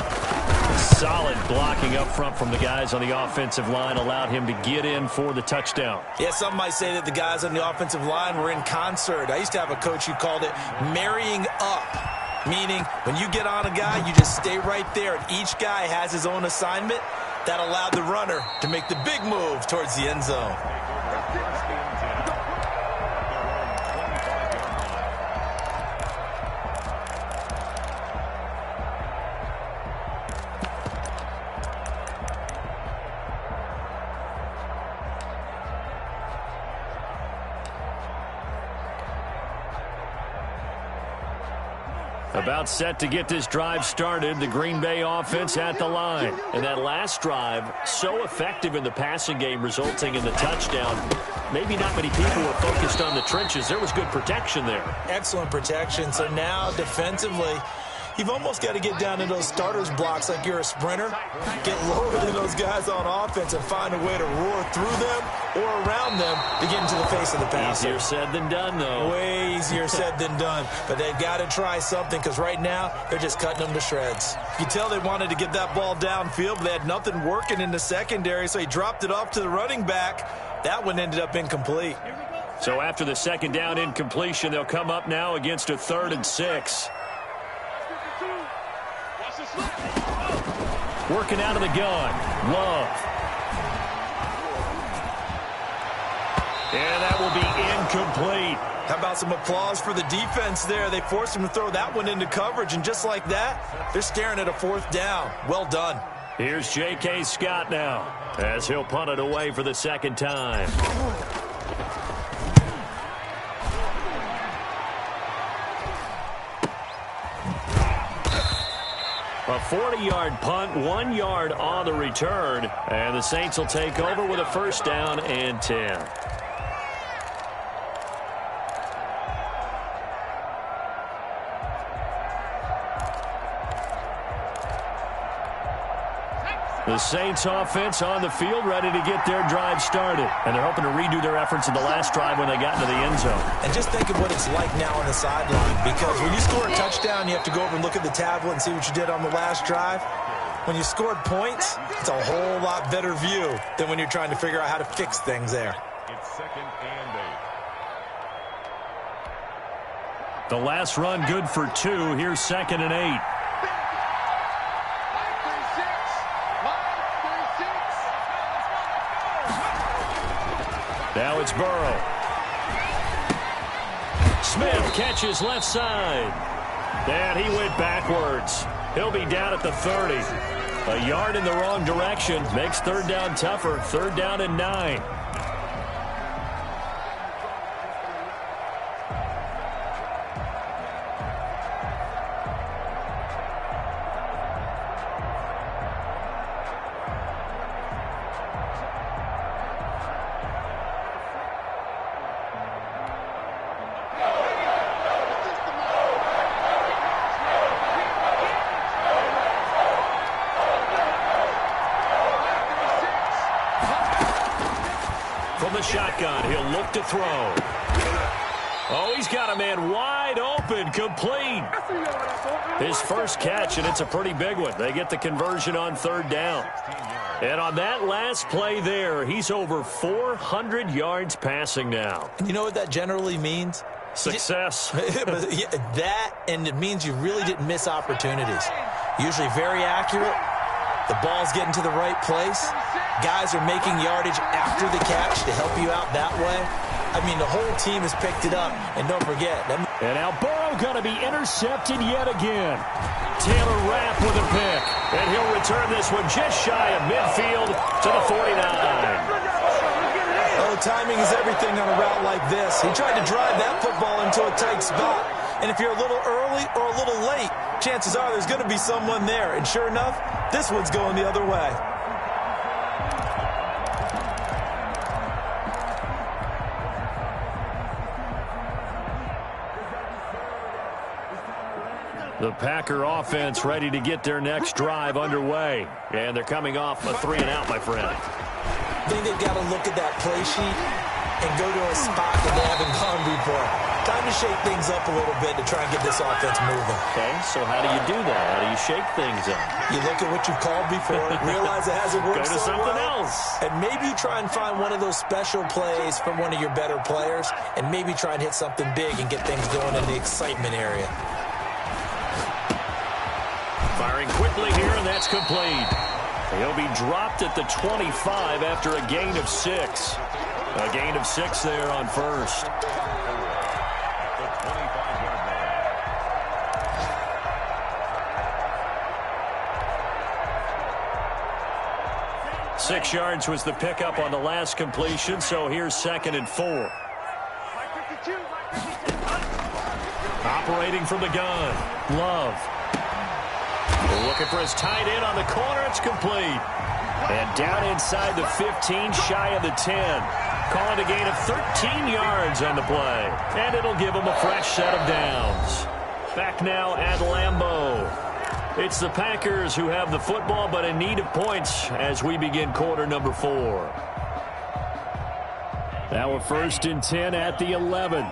Solid blocking up front from the guys on the offensive line allowed him to get in for the touchdown.
Yeah, some might say that the guys on the offensive line were in concert. I used to have a coach who called it marrying up, meaning when you get on a guy, you just stay right there, and each guy has his own assignment. That allowed the runner to make the big move towards the end zone.
About set to get this drive started, the Green Bay offense at the line. And that last drive, so effective in the passing game, resulting in the touchdown. Maybe not many people were focused on the trenches. There was good protection there.
Excellent protection. So now defensively, you've almost got to get down to those starters blocks like you're a sprinter. Get lower than those guys on offense and find a way to roar through them or around them to get into the face of the passer.
Easier said than done, though.
Way easier said than done. But they've got to try something because right now they're just cutting them to shreds. You tell they wanted to get that ball downfield, but they had nothing working in the secondary, so he dropped it off to the running back. That one ended up incomplete.
So after the 2nd down incompletion, they'll come up now against a 3rd and 6. Working out of the gun. Love. And that will be incomplete.
How about some applause for the defense there? They forced him to throw that one into coverage, and just like that, they're staring at a 4th down. Well done.
Here's J.K. Scott now as he'll punt it away for the 2nd time. A 40-yard punt, 1 yard on the return, and the Saints will take over with a 1st down and 10. The Saints offense on the field ready to get their drive started. And they're hoping to redo their efforts in the last drive when they got into the end zone.
And just think of what it's like now on the sideline. Because when you score a touchdown, you have to go over and look at the tablet and see what you did on the last drive. When you scored points, it's a whole lot better view than when you're trying to figure out how to fix things there.
It's 2nd and 8.
The last run good for 2. Here's 2nd and 8. Now it's Burrow. Smith catches left side. And he went backwards. He'll be down at the 30. A yard in the wrong direction makes 3rd down tougher. 3rd down and 9. From the shotgun, he'll look to throw. Oh, he's got a man wide open, complete. His first catch, and it's a pretty big one. They get the conversion on 3rd down. And on that last play there, he's over 400 yards passing now.
You know what that generally means?
Success.
That, and it means you really didn't miss opportunities. Usually very accurate. The ball's getting to the right place. Guys are making yardage after the catch to help you out that way. I mean, the whole team has picked it up. And don't forget.
And now Burrow going to be intercepted yet again. Taylor Rapp with a pick. And he'll return this one just shy of midfield to the 49.
Oh, timing is everything on a route like this. He tried to drive that football into a tight spot. And if you're a little early or a little late, chances are there's going to be someone there. And sure enough, this one's going the other way.
The Packer offense ready to get their next drive underway. And they're coming off a 3-and-out, my friend.
I think they've got to look at that play sheet and go to a spot that they haven't gone before. Time to shake things up a little bit to try and get this offense moving.
Okay, so how do you do that? How do you shake things up?
You look at what you've called before, realize it hasn't worked
go to
so
something
well,
else.
and maybe try and find one of those special plays from one of your better players, and maybe try and hit something big and get things going in the excitement area.
Firing quickly here, and that's complete. He'll be dropped at the 25 after a gain of 6. A gain of 6 there on 1st.
The 25-yard line.
6 yards was the pickup on the last completion, so here's 2nd and 4. Operating from the gun, Love. Looking for his tight end on the corner. It's complete. And down inside the 15, shy of the 10. Calling a gain of 13 yards on the play. And it'll give him a fresh set of downs. Back now at Lambeau. It's the Packers who have the football, but in need of points as we begin quarter number 4. Now a 1st and 10 at the 11.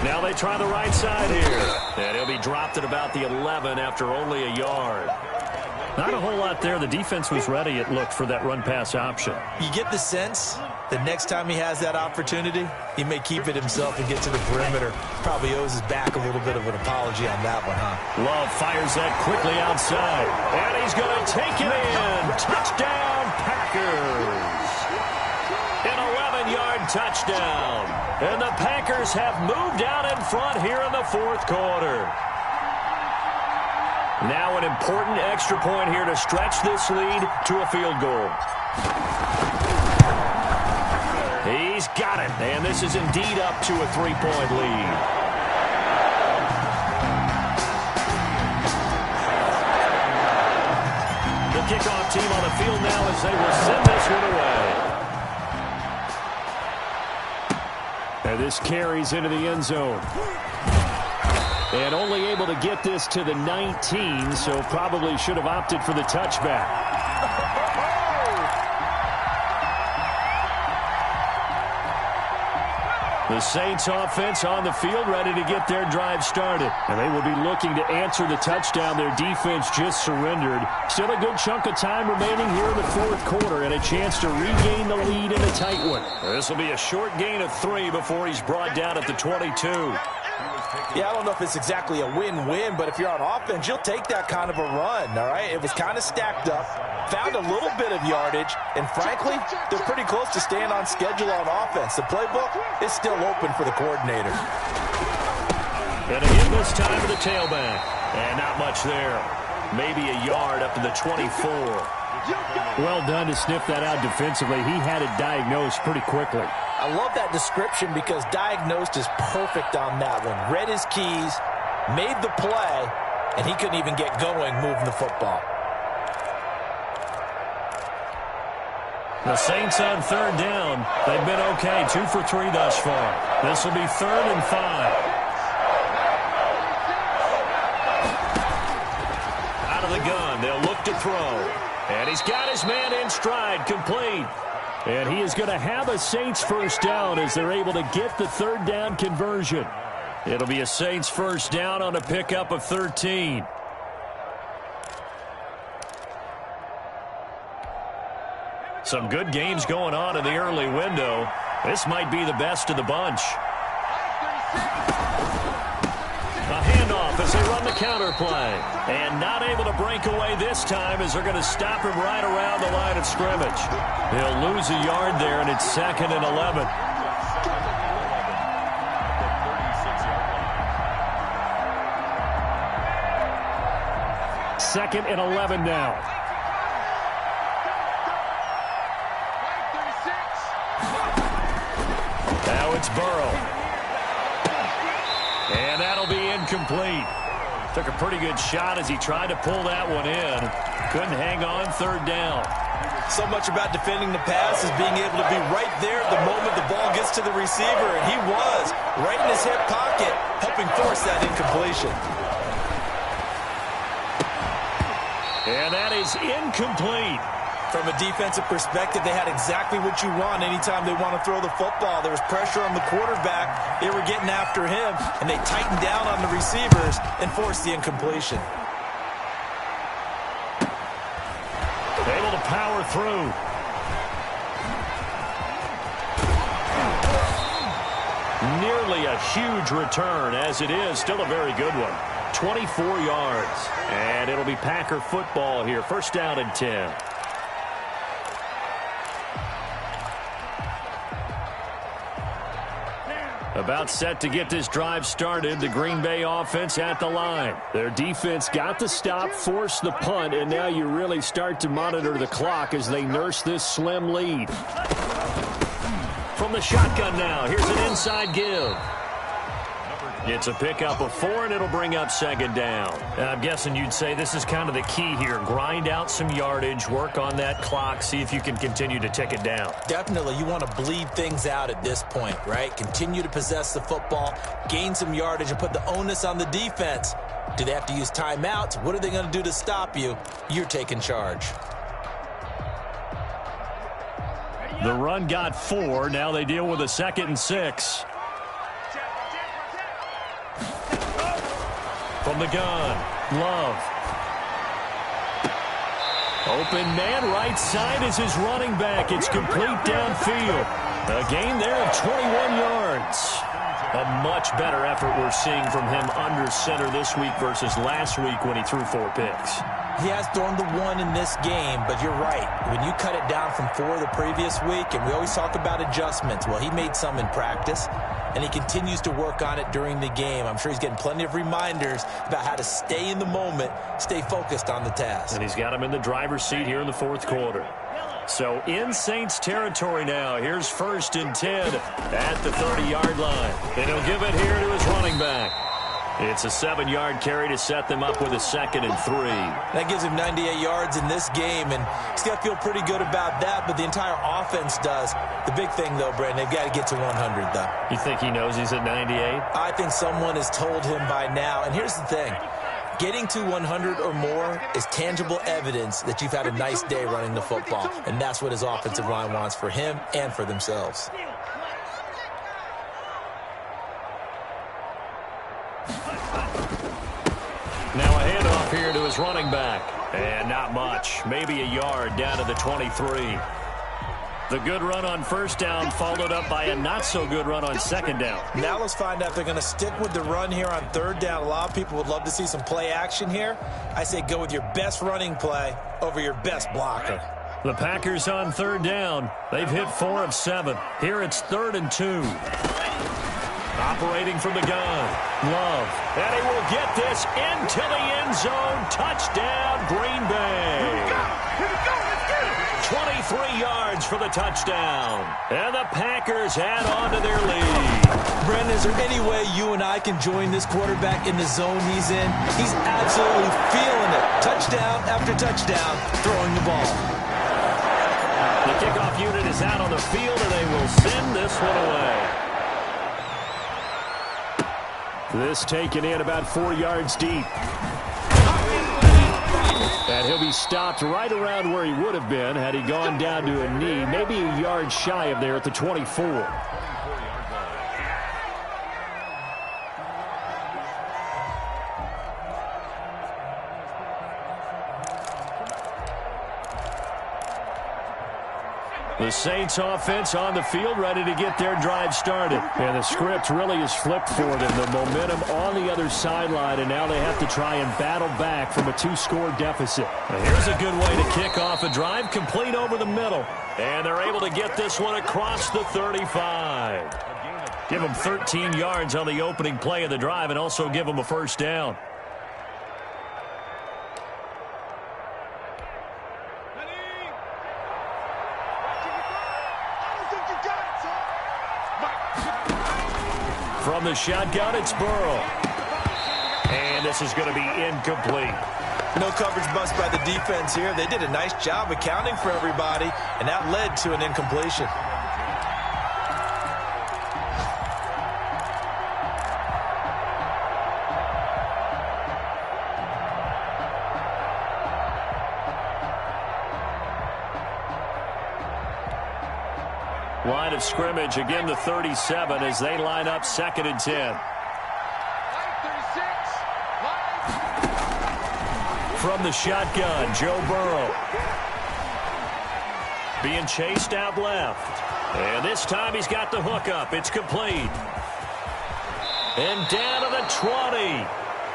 Now they try the right side here. And he'll be dropped at about the 11 after only a yard. Not a whole lot there. The defense was ready, it looked, for that run-pass option.
You get the sense that next time he has that opportunity, he may keep it himself and get to the perimeter. Probably owes his back a little bit of an apology on that one, huh?
Love fires that quickly outside. And he's going to take it in. Touchdown, Packers. An 11-yard touchdown. And the Packers have moved out in front here in the 4th quarter. Now an important extra point here to stretch this lead to a field goal. He's got it, and this is indeed up to a 3-point lead. The kickoff team on the field now as they will send this one away. And this carries into the end zone. And only able to get this to the 19, so probably should have opted for the touchback. The Saints offense on the field, ready to get their drive started. And they will be looking to answer the touchdown their defense just surrendered. Still a good chunk of time remaining here in the fourth quarter and a chance to regain the lead in a tight one. This will be a short gain of 3 before he's brought down at the 22.
Yeah, I don't know if it's exactly a win-win, but if you're on offense, you'll take that kind of a run, all right? It was kind of stacked up, found a little bit of yardage, and frankly, they're pretty close to staying on schedule on offense. The playbook is still open for the coordinator.
And again this time to the tailback. And not much there. Maybe a yard up to the 24.
Well done to sniff that out defensively. He had it diagnosed pretty quickly.
I love that description because diagnosed is perfect on that one. Read his keys, made the play, and he couldn't even get going moving the football.
The Saints on third down. They've been okay, 2 for 3 thus far. This will be 3rd and 5. Out of the gun, they'll look to throw. And he's got his man in stride, complete.
And he is going to have a Saints first down as they're able to get the 3rd down conversion.
It'll be a Saints first down on a pickup of 13. Some good games going on in the early window. This might be the best of the bunch. A handoff as they run the counter play. And not able to break away this time as they're going to stop him right around the line of scrimmage. They'll lose a yard there, and it's 2nd and 11.
Second and 11 now.
Now it's Burrow. And that'll be incomplete. Took a pretty good shot as he tried to pull that one in. Couldn't hang on 3rd down.
So much about defending the pass is being able to be right there at the moment the ball gets to the receiver, and he was right in his hip pocket, helping force that incompletion.
And that is incomplete.
From a defensive perspective, they had exactly what you want anytime they want to throw the football. There was pressure on the quarterback. They were getting after him, and they tightened down on the receivers and forced the incompletion.
Able to power through. Nearly a huge return, as it is still a very good one. 24 yards. And it'll be Packer football here. First down and 10. About set to get this drive started. The Green Bay offense at the line.
Their defense got the stop, forced the punt, and now you really start to monitor the clock as they nurse this slim lead.
From the shotgun now, here's an inside give. It's a pickup of 4, and it'll bring up 2nd down. I'm guessing you'd say this is kind of the key here. Grind out some yardage, work on that clock, see if you can continue to tick it down.
Definitely, you want to bleed things out at this point, right? Continue to possess the football, gain some yardage, and put the onus on the defense. Do they have to use timeouts? What are they going to do to stop you? You're taking charge.
The run got 4. Now they deal with a 2nd and 6. From the gun, Love. Open man, right side is his running back. It's complete downfield. A gain there of 21 yards. A much better effort we're seeing from him under center this week versus last week when he threw 4 picks.
He has thrown the 1 in this game, but you're right. When you cut it down from 4 the previous week, and we always talk about adjustments, well, he made some in practice, and he continues to work on it during the game. I'm sure he's getting plenty of reminders about how to stay in the moment, stay focused on the task.
And he's got him in the driver's seat here in the fourth quarter. So in Saints territory now. Here's 1st and 10 at the 30-yard line. And he'll give it here to his running back. It's a 7-yard carry to set them up with a 2nd and 3.
That gives him 98 yards in this game, and he's got to feel pretty good about that, but the entire offense does. The big thing, though, Brandon, they've got to get to 100, though.
You think he knows he's at 98?
I think someone has told him by now, and here's the thing. Getting to 100 or more is tangible evidence that you've had a nice day running the football, and that's what his offensive line wants for him and for themselves.
Now a handoff here to his running back. And not much. Maybe a yard down to the 23. The good run on first down followed up by a not-so-good run on second down.
Now let's find out if they're going to stick with the run here on third down. A lot of people would love to see some play action here. I say go with your best running play over your best blocker.
The Packers on third down. They've hit 4 of 7. Here it's 3rd and 2. Operating from the gun. Love. And he will get this into the end zone. Touchdown, Green Bay.
Here we go. Let's get it.
23 yards for the touchdown. And the Packers add on to their lead.
Brendan, is there any way you and I can join this quarterback in the zone he's in? He's absolutely feeling it. Touchdown after touchdown, throwing the ball.
The kickoff unit is out on the field, and they will send this one away. This taken in about 4 yards deep. And he'll be stopped right around where he would have been had he gone down to a knee, maybe a yard shy of there at the 24. The Saints offense on the field, ready to get their drive started. And the script really is flipped for them. The momentum on the other sideline, and now they have to try and battle back from a 2-score deficit. Now here's a good way to kick off a drive, complete over the middle. And they're able to get this one across the 35. Give them 13 yards on the opening play of the drive and also give them a first down. From the shotgun, it's Burrow. And this is going to be incomplete.
No coverage bust by the defense here. They did a nice job accounting for everybody, and that led to an incompletion.
Line of scrimmage, again the 37 as they line up 2nd and 10. From the shotgun, Joe Burrow. Being chased out left. And this time he's got the hook up. It's complete. And down to the 20.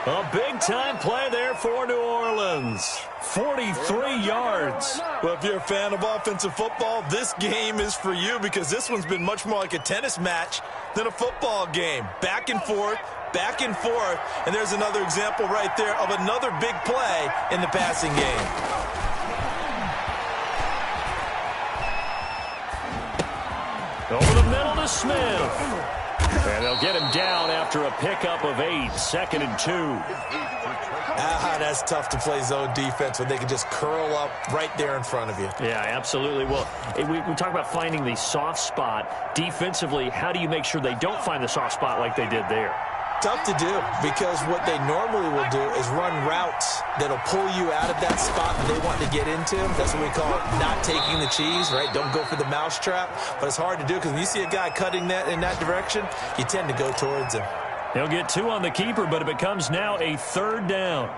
A big-time play there for New Orleans. 43 yards.
Well, if you're a fan of offensive football, this game is for you because this one's been much more like a tennis match than a football game. Back and forth, and there's another example right there of another big play in the passing game.
Over the middle to Smith. And they'll get him down after a pickup of 8, 2nd and 2.
That's tough to play zone defense when they can just curl up right there in front of you.
Yeah, absolutely. Well, we talk about finding the soft spot. Defensively, how do you make sure they don't find the soft spot like they did there?
Tough to do because what they normally will do is run routes that'll pull you out of that spot that they want to get into. That's what we call not taking the cheese, right? Don't go for the mousetrap. But it's hard to do because when you see a guy cutting that in that direction, you tend to go towards him.
He'll get 2 on the keeper, but it becomes now a 3rd down.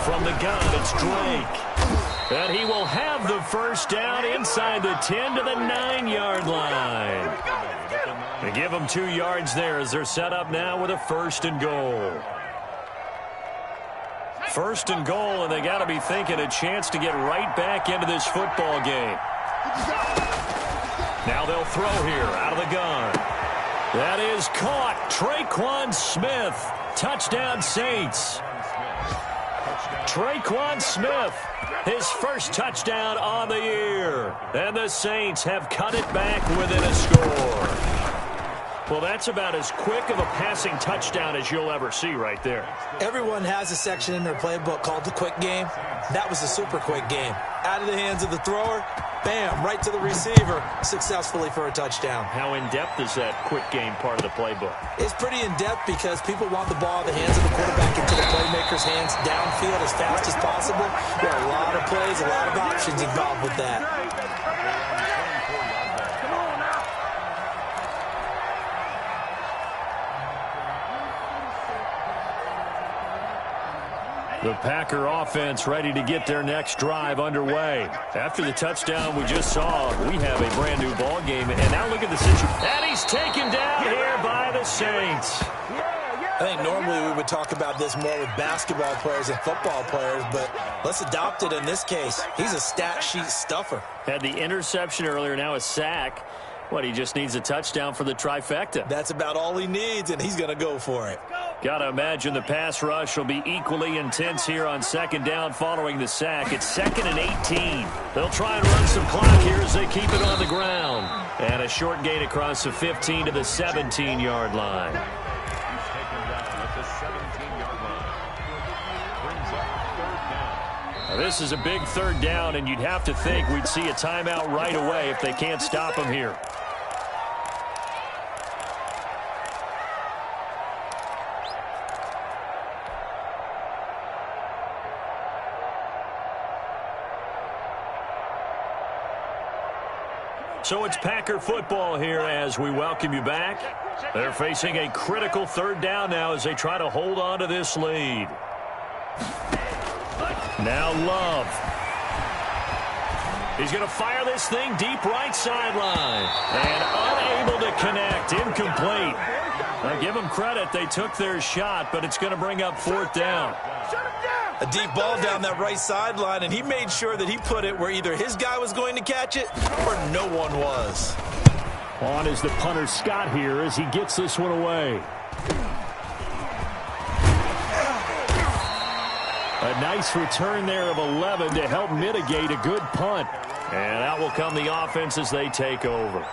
From the gun, it's Drake. And he will have the first down inside the 10 to the 9-yard line. They give them 2 yards there as they're set up now with a 1st and goal. 1st and goal, and they got to be thinking a chance to get right back into this football game. Now they'll throw here out of the gun. That is caught. Traquan Smith. Touchdown, Saints. Traquan Smith, his first touchdown on the year. And the Saints have cut it back within a score. Well, that's about as quick of a passing touchdown as you'll ever see right there.
Everyone has a section in their playbook called the quick game. That was a super quick game. Out of the hands of the thrower, bam, right to the receiver, successfully for a touchdown.
How in-depth is that quick game part of the playbook?
It's pretty in-depth because people want the ball in the hands of the quarterback into the playmaker's hands downfield as fast as possible. There are a lot of plays, a lot of options involved with that.
The Packer offense ready to get their next drive underway. After the touchdown we just saw, we have a brand new ball game. And now look at the situation. And he's taken down here by the Saints.
I think normally we would talk about this more with basketball players and football players, but let's adopt it in this case. He's a stat sheet stuffer.
Had the interception earlier, now a sack. What, he just needs a touchdown for the trifecta.
That's about all he needs, and he's going to go for it.
Got to imagine the pass rush will be equally intense here on second down following the sack. It's 2nd and 18. They'll try and run some clock here as they keep it on the ground. And a short gain across the 15 to the 17-yard line.
He's taken down at the 17-yard line. Brings up 3rd down.
Now, this is a big 3rd down, and you'd have to think we'd see a timeout right away if they can't stop him here. So it's Packer football here as we welcome you back. They're facing a critical 3rd down now as they try to hold on to this lead. Now Love. He's going to fire this thing deep right sideline. And unable to connect. Incomplete. Now give them credit. They took their shot, but it's going to bring up 4th down.
A deep ball down that right sideline, and he made sure that he put it where either his guy was going to catch it or no one was.
On is the punter Scott here as he gets this one away. A nice return there of 11 to help mitigate a good punt. And out will come the offense as they take over.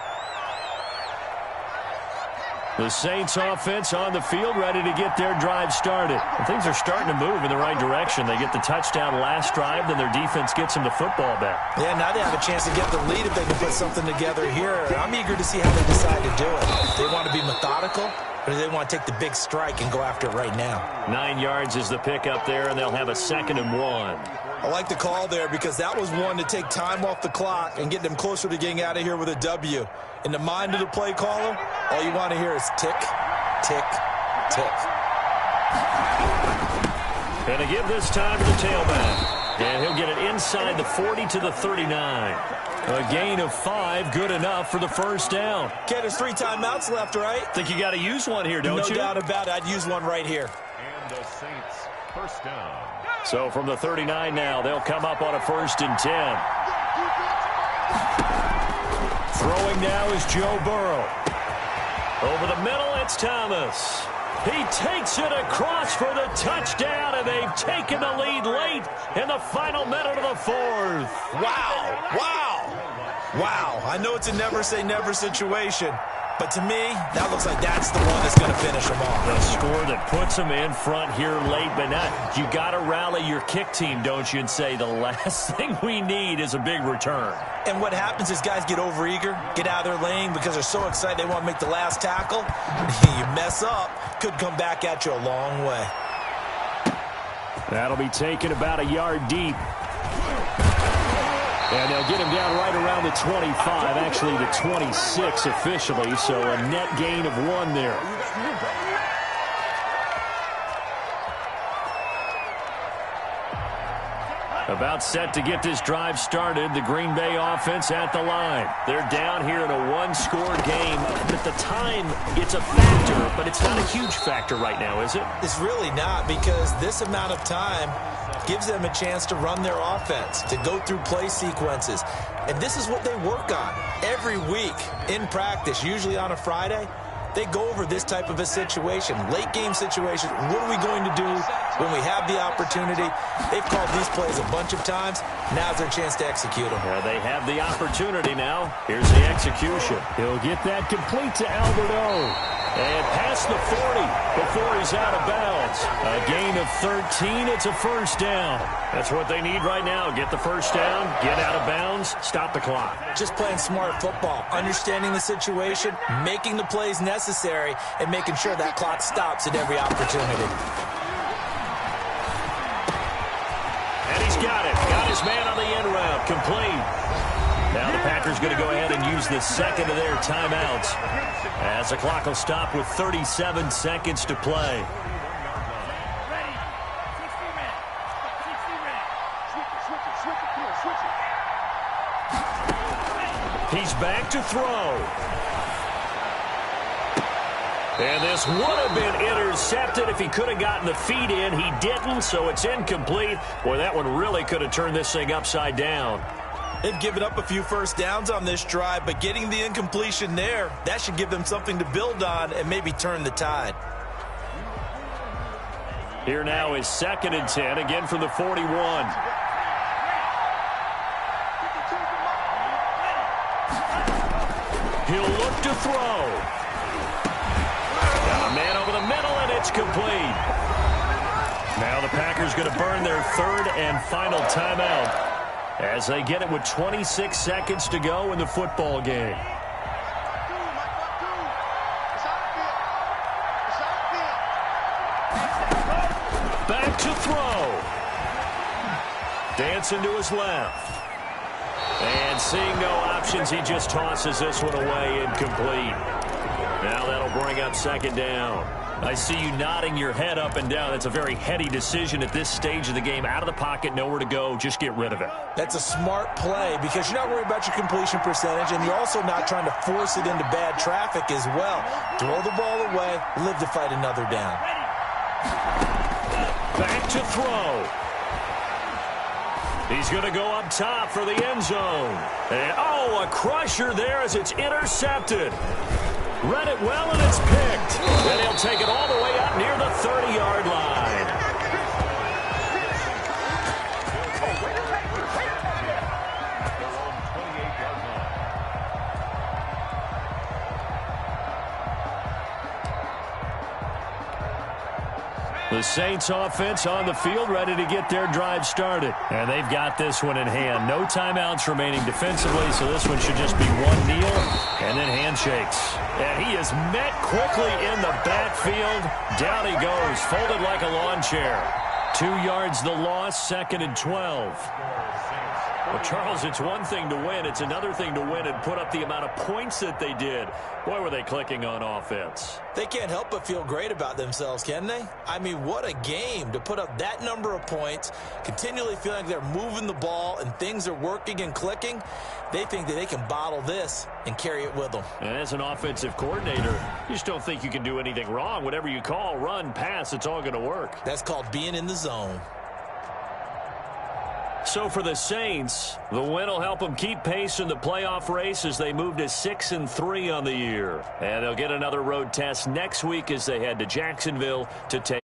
The Saints offense on the field ready to get their drive started. And things are starting to move in the right direction. They get the touchdown last drive, then their defense gets them the football back.
Yeah, now they have a chance to get the lead if they can put something together here. I'm eager to see how they decide to do it. They want to be methodical, or do they want to take the big strike and go after it right now?
9 yards is the pickup there, and they'll have a 2nd and 1.
I like the call there because that was one to take time off the clock and get them closer to getting out of here with a W. In the mind of the play caller, all you want to hear is tick, tick, tick.
And to give this time to the tailback. And he'll get it inside the 40 to the 39. A gain of 5, good enough for the 1st down.
Okay, there's 3 timeouts left, right?
Think you got to use one here, don't you?
No doubt about it. I'd use one right here.
And the Saints 1st down.
So from the 39 now, they'll come up on a 1st and 10. Throwing now is Joe Burrow. Over the middle, it's Thomas. He takes it across for the touchdown, and they've taken the lead late in the final minute of the 4th.
Wow, wow, wow. I know it's a never say never situation, but to me, that looks like that's the one that's going to finish them off.
The score that puts them in front here late, but not. You got to rally your kick team, don't you, and say the last thing we need is a big return.
And what happens is guys get overeager, get out of their lane because they're so excited they want to make the last tackle. You mess up, could come back at you a long way.
That'll be taken about a yard deep. And they'll get him down right around the 25, actually the 26 officially, so a net gain of 1 there. About set to get this drive started, the Green Bay offense at the line. They're down here in a 1-score game. At the time, it's a factor, but it's not a huge factor right now, is it?
It's really not, because this amount of time gives them a chance to run their offense, to go through play sequences. And this is what they work on every week in practice, usually on a Friday. They go over this type of a situation, late game situation. What are we going to do when we have the opportunity? They've called these plays a bunch of times. Now's their chance to execute them.
Yeah, they have the opportunity now. Here's the execution. He'll get that complete to Albert O. And past the 40 before he's out of bounds. A gain of 13. It's a first down. That's what they need right now. Get the first down, get out of bounds, stop the clock.
Just playing smart football, understanding the situation, making the plays necessary, and making sure that clock stops at every opportunity.
And he's got it. Got his man on the end route. Complete. Now the Packers going to go ahead and use the second of their timeouts as the clock will stop with 37 seconds to play. He's back to throw. And this would have been intercepted if he could have gotten the feet in. He didn't, so it's incomplete. Boy, that one really could have turned this thing upside down.
They've given up a few first downs on this drive, but getting the incompletion there, that should give them something to build on and maybe turn the tide.
Here now is 2nd and 10, again from the 41. He'll look to throw. Got a man over the middle, and it's complete. Now the Packers going to burn their 3rd and final timeout as they get it with 26 seconds to go in the football game. Back to throw. Dancing to his left. And seeing no options, he just tosses this one away, incomplete. Now that'll bring up 2nd down. I see you nodding your head up and down. That's a very heady decision at this stage of the game. Out of the pocket, nowhere to go. Just get rid of it.
That's a smart play because you're not worried about your completion percentage, and you're also not trying to force it into bad traffic as well. Throw the ball away, live to fight another down.
Back to throw. He's going to go up top for the end zone. And, a crusher there as it's intercepted. Read it well, and it's picked. And he'll take it all the way up near the 30-yard line. The Saints offense on the field, ready to get their drive started. And they've got this one in hand. No timeouts remaining defensively, so this one should just be one kneel and then handshakes. And he is met quickly in the backfield. Down he goes, folded like a lawn chair. 2 yards the loss, 2nd and 12. Well, Charles, it's one thing to win. It's another thing to win and put up the amount of points that they did. Boy, were they clicking on offense.
They can't help but feel great about themselves, can they? I mean, what a game to put up that number of points, continually feeling like they're moving the ball and things are working and clicking. They think that they can bottle this and carry it with them.
And as an offensive coordinator, you just don't think you can do anything wrong. Whatever you call, run, pass, it's all going to work.
That's called being in the zone.
So for the Saints, the win will help them keep pace in the playoff race as they move to 6-3 on the year. And they'll get another road test next week as they head to Jacksonville to take